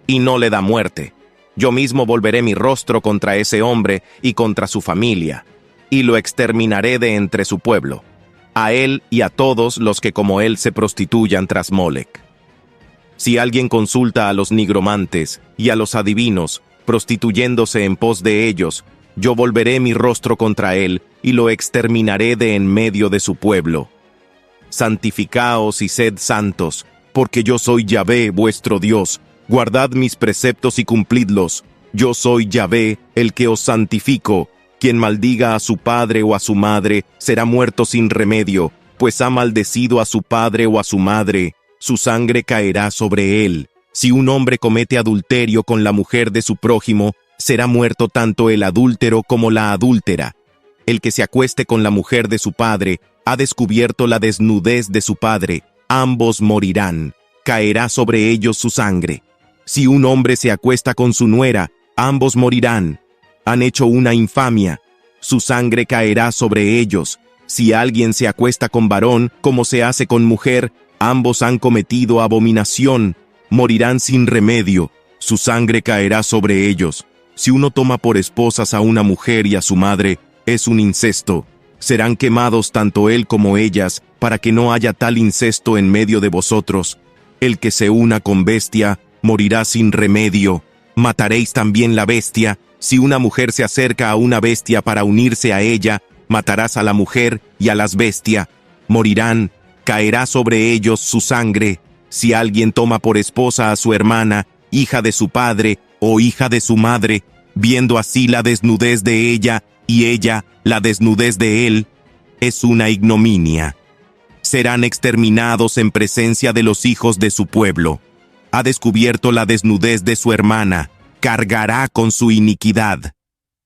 y no le da muerte, yo mismo volveré mi rostro contra ese hombre y contra su familia, y lo exterminaré de entre su pueblo, a él y a todos los que como él se prostituyan tras Molec. Si alguien consulta a los nigromantes y a los adivinos, prostituyéndose en pos de ellos, yo volveré mi rostro contra él y lo exterminaré de en medio de su pueblo. Santificaos y sed santos, porque yo soy Yahvé, vuestro Dios. Guardad mis preceptos y cumplidlos. Yo soy Yahvé, el que os santifico. Quien maldiga a su padre o a su madre será muerto sin remedio, pues ha maldecido a su padre o a su madre. Su sangre caerá sobre él. Si un hombre comete adulterio con la mujer de su prójimo, será muerto tanto el adúltero como la adúltera. El que se acueste con la mujer de su padre ha descubierto la desnudez de su padre. Ambos morirán. Caerá sobre ellos su sangre. Si un hombre se acuesta con su nuera, ambos morirán. Han hecho una infamia. Su sangre caerá sobre ellos. Si alguien se acuesta con varón, como se hace con mujer, ambos han cometido abominación. Morirán sin remedio. Su sangre caerá sobre ellos. Si uno toma por esposas a una mujer y a su madre, es un incesto. Serán quemados tanto él como ellas, para que no haya tal incesto en medio de vosotros. El que se una con bestia, morirá sin remedio. Mataréis también la bestia. Si una mujer se acerca a una bestia para unirse a ella, matarás a la mujer y a las bestias. Morirán, caerá sobre ellos su sangre. Si alguien toma por esposa a su hermana, hija de su padre o hija de su madre, viendo así la desnudez de ella y ella la desnudez de él, es una ignominia. Serán exterminados en presencia de los hijos de su pueblo. Ha descubierto la desnudez de su hermana, cargará con su iniquidad.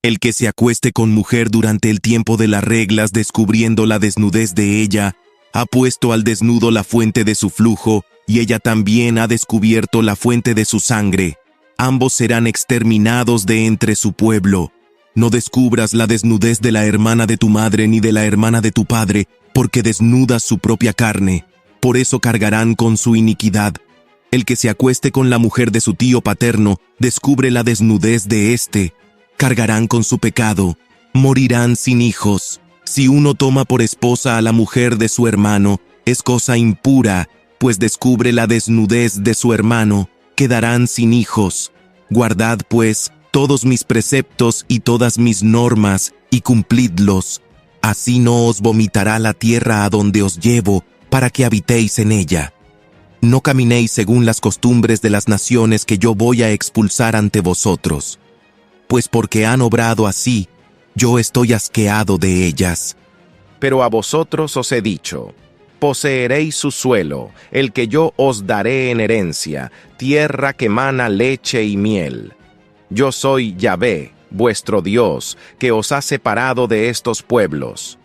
El que se acueste con mujer durante el tiempo de las reglas, descubriendo la desnudez de ella, ha puesto al desnudo la fuente de su flujo, y ella también ha descubierto la fuente de su sangre. Ambos serán exterminados de entre su pueblo. No descubras la desnudez de la hermana de tu madre ni de la hermana de tu padre, porque desnudas su propia carne. Por eso cargarán con su iniquidad. El que se acueste con la mujer de su tío paterno, descubre la desnudez de éste. Cargarán con su pecado, morirán sin hijos. Si uno toma por esposa a la mujer de su hermano, es cosa impura, pues descubre la desnudez de su hermano, quedarán sin hijos. Guardad, pues, todos mis preceptos y todas mis normas, y cumplidlos. Así no os vomitará la tierra a donde os llevo, para que habitéis en ella. No caminéis según las costumbres de las naciones que yo voy a expulsar ante vosotros. Pues porque han obrado así, yo estoy asqueado de ellas. Pero a vosotros os he dicho, poseeréis su suelo, el que yo os daré en herencia, tierra que mana leche y miel. Yo soy Yahvé, vuestro Dios, que os ha separado de estos pueblos.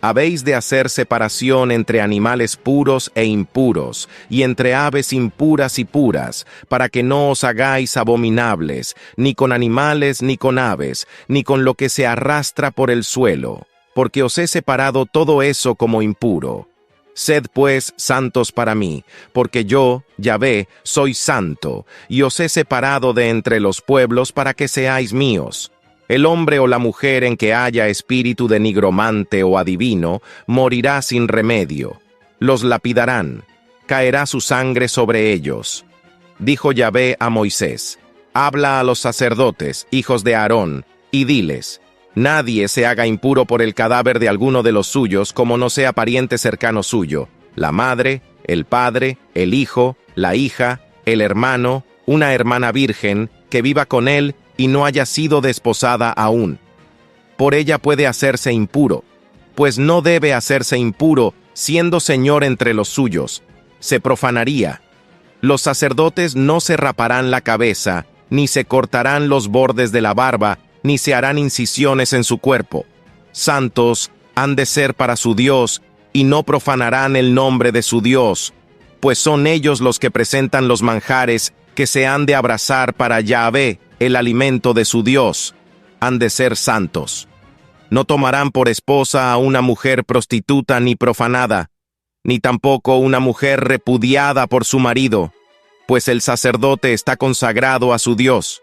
Habéis de hacer separación entre animales puros e impuros, y entre aves impuras y puras, para que no os hagáis abominables, ni con animales ni con aves, ni con lo que se arrastra por el suelo, porque os he separado todo eso como impuro. Sed pues santos para mí, porque yo, Yahvé, soy santo, y os he separado de entre los pueblos para que seáis míos. El hombre o la mujer en que haya espíritu de nigromante o adivino, morirá sin remedio. Los lapidarán, caerá su sangre sobre ellos. Dijo Yahvé a Moisés, habla a los sacerdotes, hijos de Aarón, y diles, nadie se haga impuro por el cadáver de alguno de los suyos, como no sea pariente cercano suyo, la madre, el padre, el hijo, la hija, el hermano, una hermana virgen, que viva con él y no haya sido desposada aún. Por ella puede hacerse impuro, pues no debe hacerse impuro, siendo señor entre los suyos. Se profanaría. Los sacerdotes no se raparán la cabeza, ni se cortarán los bordes de la barba, ni se harán incisiones en su cuerpo. Santos han de ser para su Dios, y no profanarán el nombre de su Dios, pues son ellos los que presentan los manjares que se han de abrazar para Yahvé, el alimento de su Dios. Han de ser santos. No tomarán por esposa a una mujer prostituta ni profanada, ni tampoco una mujer repudiada por su marido, pues el sacerdote está consagrado a su Dios.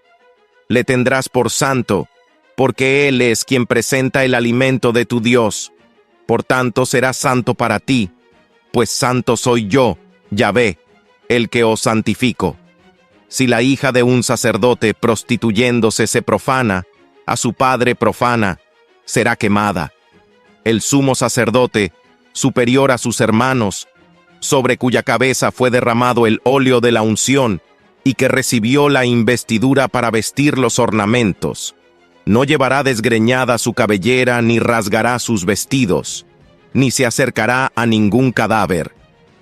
Le tendrás por santo, porque él es quien presenta el alimento de tu Dios. Por tanto será santo para ti, pues santo soy yo, Yahvé, el que os santifico. Si la hija de un sacerdote prostituyéndose se profana, a su padre profana, será quemada. El sumo sacerdote, superior a sus hermanos, sobre cuya cabeza fue derramado el óleo de la unción, y que recibió la investidura para vestir los ornamentos, no llevará desgreñada su cabellera, ni rasgará sus vestidos, ni se acercará a ningún cadáver,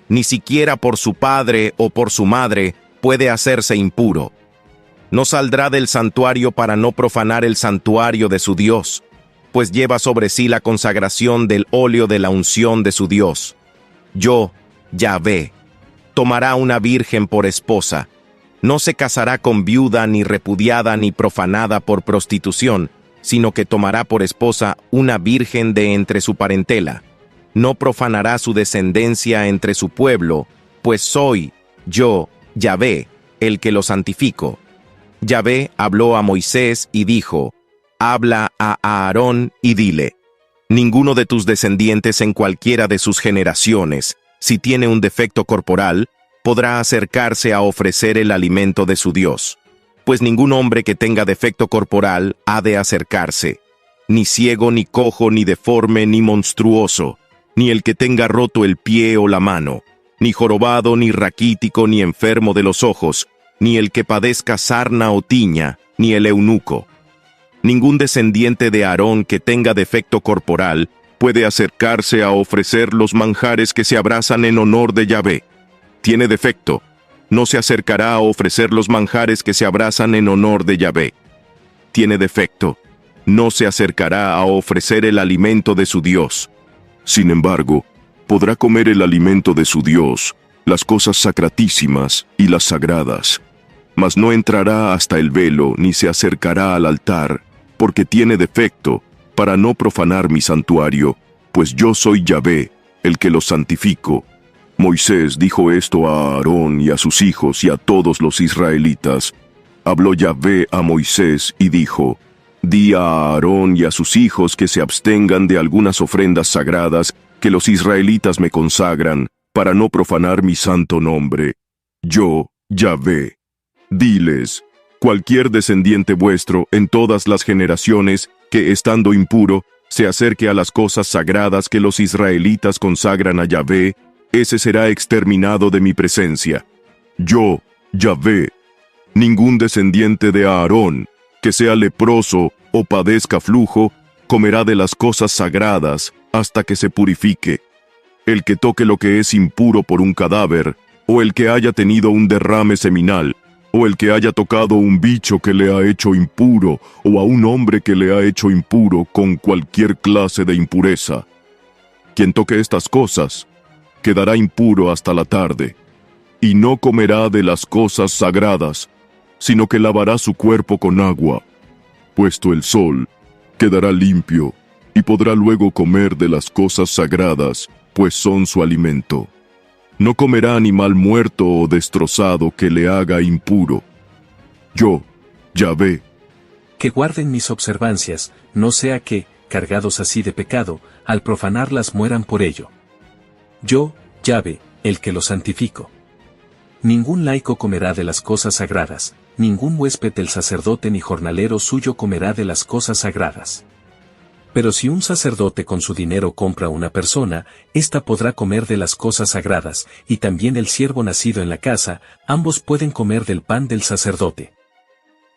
ni siquiera por su padre o por su madre puede hacerse impuro. No saldrá del santuario para no profanar el santuario de su Dios, pues lleva sobre sí la consagración del óleo de la unción de su Dios. Yo, Yahvé, tomará una virgen por esposa. No se casará con viuda, ni repudiada, ni profanada por prostitución, sino que tomará por esposa una virgen de entre su parentela. No profanará su descendencia entre su pueblo, pues soy yo, Yahvé, el que lo santifico. Yahvé habló a Moisés y dijo, habla a Aarón y dile, ninguno de tus descendientes en cualquiera de sus generaciones, si tiene un defecto corporal, podrá acercarse a ofrecer el alimento de su Dios, pues ningún hombre que tenga defecto corporal ha de acercarse, ni ciego, ni cojo, ni deforme, ni monstruoso, ni el que tenga roto el pie o la mano, ni jorobado, ni raquítico, ni enfermo de los ojos, ni el que padezca sarna o tiña, ni el eunuco. Ningún descendiente de Aarón que tenga defecto corporal puede acercarse a ofrecer los manjares que se abrazan en honor de Yahvé. Tiene defecto. No se acercará a ofrecer los manjares que se abrazan en honor de Yahvé. Tiene defecto. No se acercará a ofrecer el alimento de su Dios. Sin embargo, podrá comer el alimento de su Dios, las cosas sacratísimas y las sagradas. Mas no entrará hasta el velo ni se acercará al altar, porque tiene defecto, para no profanar mi santuario, pues yo soy Yahvé, el que los santifico. Moisés dijo esto a Aarón y a sus hijos y a todos los israelitas. Habló Yahvé a Moisés y dijo: Di a Aarón y a sus hijos que se abstengan de algunas ofrendas sagradas que los israelitas me consagran, para no profanar mi santo nombre. Yo, Yahvé. Diles: cualquier descendiente vuestro en todas las generaciones que, estando impuro, se acerque a las cosas sagradas que los israelitas consagran a Yahvé, ese será exterminado de mi presencia. Yo, Yahvé. Ningún descendiente de Aarón, que sea leproso o padezca flujo, comerá de las cosas sagradas hasta que se purifique. El que toque lo que es impuro por un cadáver, o el que haya tenido un derrame seminal, o el que haya tocado un bicho que le ha hecho impuro, o a un hombre que le ha hecho impuro con cualquier clase de impureza. Quien toque estas cosas, quedará impuro hasta la tarde, y no comerá de las cosas sagradas, sino que lavará su cuerpo con agua. Puesto el sol, quedará limpio, y podrá luego comer de las cosas sagradas, pues son su alimento. No comerá animal muerto o destrozado que le haga impuro. Yo, Yahvé. Que guarden mis observancias, no sea que, cargados así de pecado, al profanarlas mueran por ello. Yo, Yahvé, el que los santifico. Ningún laico comerá de las cosas sagradas, ningún huésped del sacerdote ni jornalero suyo comerá de las cosas sagradas. Pero si un sacerdote con su dinero compra una persona, ésta podrá comer de las cosas sagradas, y también el siervo nacido en la casa, ambos pueden comer del pan del sacerdote.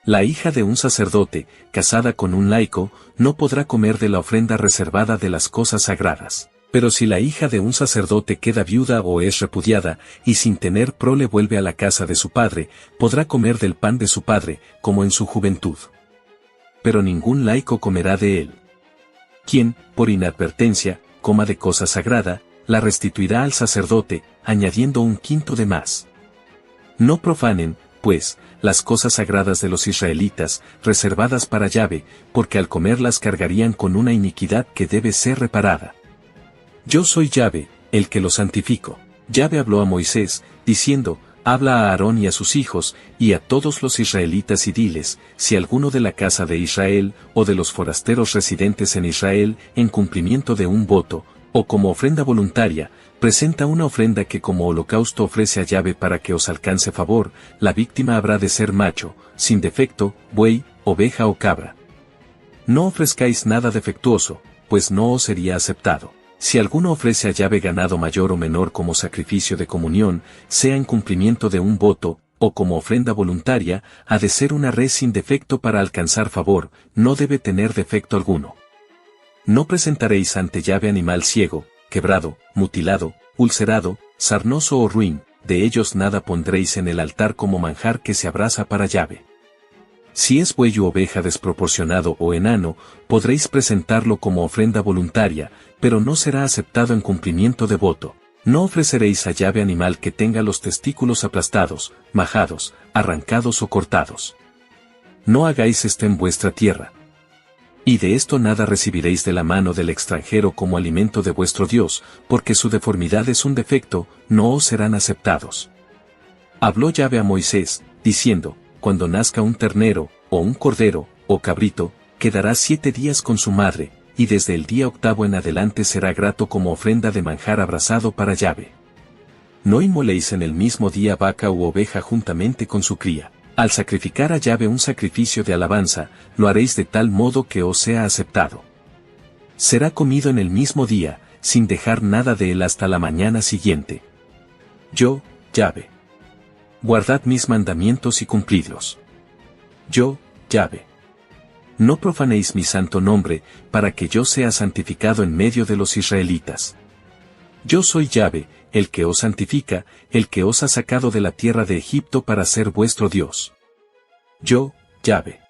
La hija de un sacerdote, casada con un laico, no podrá comer de la ofrenda reservada de las cosas sagradas. Pero si la hija de un sacerdote queda viuda o es repudiada, y sin tener prole vuelve a la casa de su padre, podrá comer del pan de su padre, como en su juventud. Pero ningún laico comerá de él. Quien, por inadvertencia, coma de cosa sagrada, la restituirá al sacerdote, añadiendo un quinto de más. No profanen, pues, las cosas sagradas de los israelitas, reservadas para Yahvé, porque al comerlas cargarían con una iniquidad que debe ser reparada. Yo soy Yahvé, el que los santifico. Yahvé habló a Moisés, diciendo: Habla a Aarón y a sus hijos, y a todos los israelitas y diles, si alguno de la casa de Israel, o de los forasteros residentes en Israel, en cumplimiento de un voto, o como ofrenda voluntaria, presenta una ofrenda que como holocausto ofrece a Yahvé para que os alcance favor, la víctima habrá de ser macho, sin defecto, buey, oveja o cabra. No ofrezcáis nada defectuoso, pues no os sería aceptado. Si alguno ofrece a Yahvé ganado mayor o menor como sacrificio de comunión, sea en cumplimiento de un voto, o como ofrenda voluntaria, ha de ser una res sin defecto para alcanzar favor, no debe tener defecto alguno. No presentaréis ante Yahvé animal ciego, quebrado, mutilado, ulcerado, sarnoso o ruin, de ellos nada pondréis en el altar como manjar que se abraza para Yahvé. Si es buey o oveja desproporcionado o enano, podréis presentarlo como ofrenda voluntaria, pero no será aceptado en cumplimiento de voto. No ofreceréis a Yahvé animal que tenga los testículos aplastados, majados, arrancados o cortados. No hagáis esto en vuestra tierra. Y de esto nada recibiréis de la mano del extranjero como alimento de vuestro Dios, porque su deformidad es un defecto, no os serán aceptados. Habló Yahvé a Moisés, diciendo: Cuando nazca un ternero, o un cordero, o cabrito, quedará 7 días con su madre, y desde el día 8º en adelante será grato como ofrenda de manjar abrasado para Yahvé. No inmoléis en el mismo día vaca u oveja juntamente con su cría. Al sacrificar a Yahvé un sacrificio de alabanza, lo haréis de tal modo que os sea aceptado. Será comido en el mismo día, sin dejar nada de él hasta la mañana siguiente. Yo, Yahvé. Guardad mis mandamientos y cumplidlos. Yo, Yahvé. no profanéis mi santo nombre, para que yo sea santificado en medio de los israelitas. Yo soy Yahvé, el que os santifica, el que os ha sacado de la tierra de Egipto para ser vuestro Dios. Yo, Yahvé.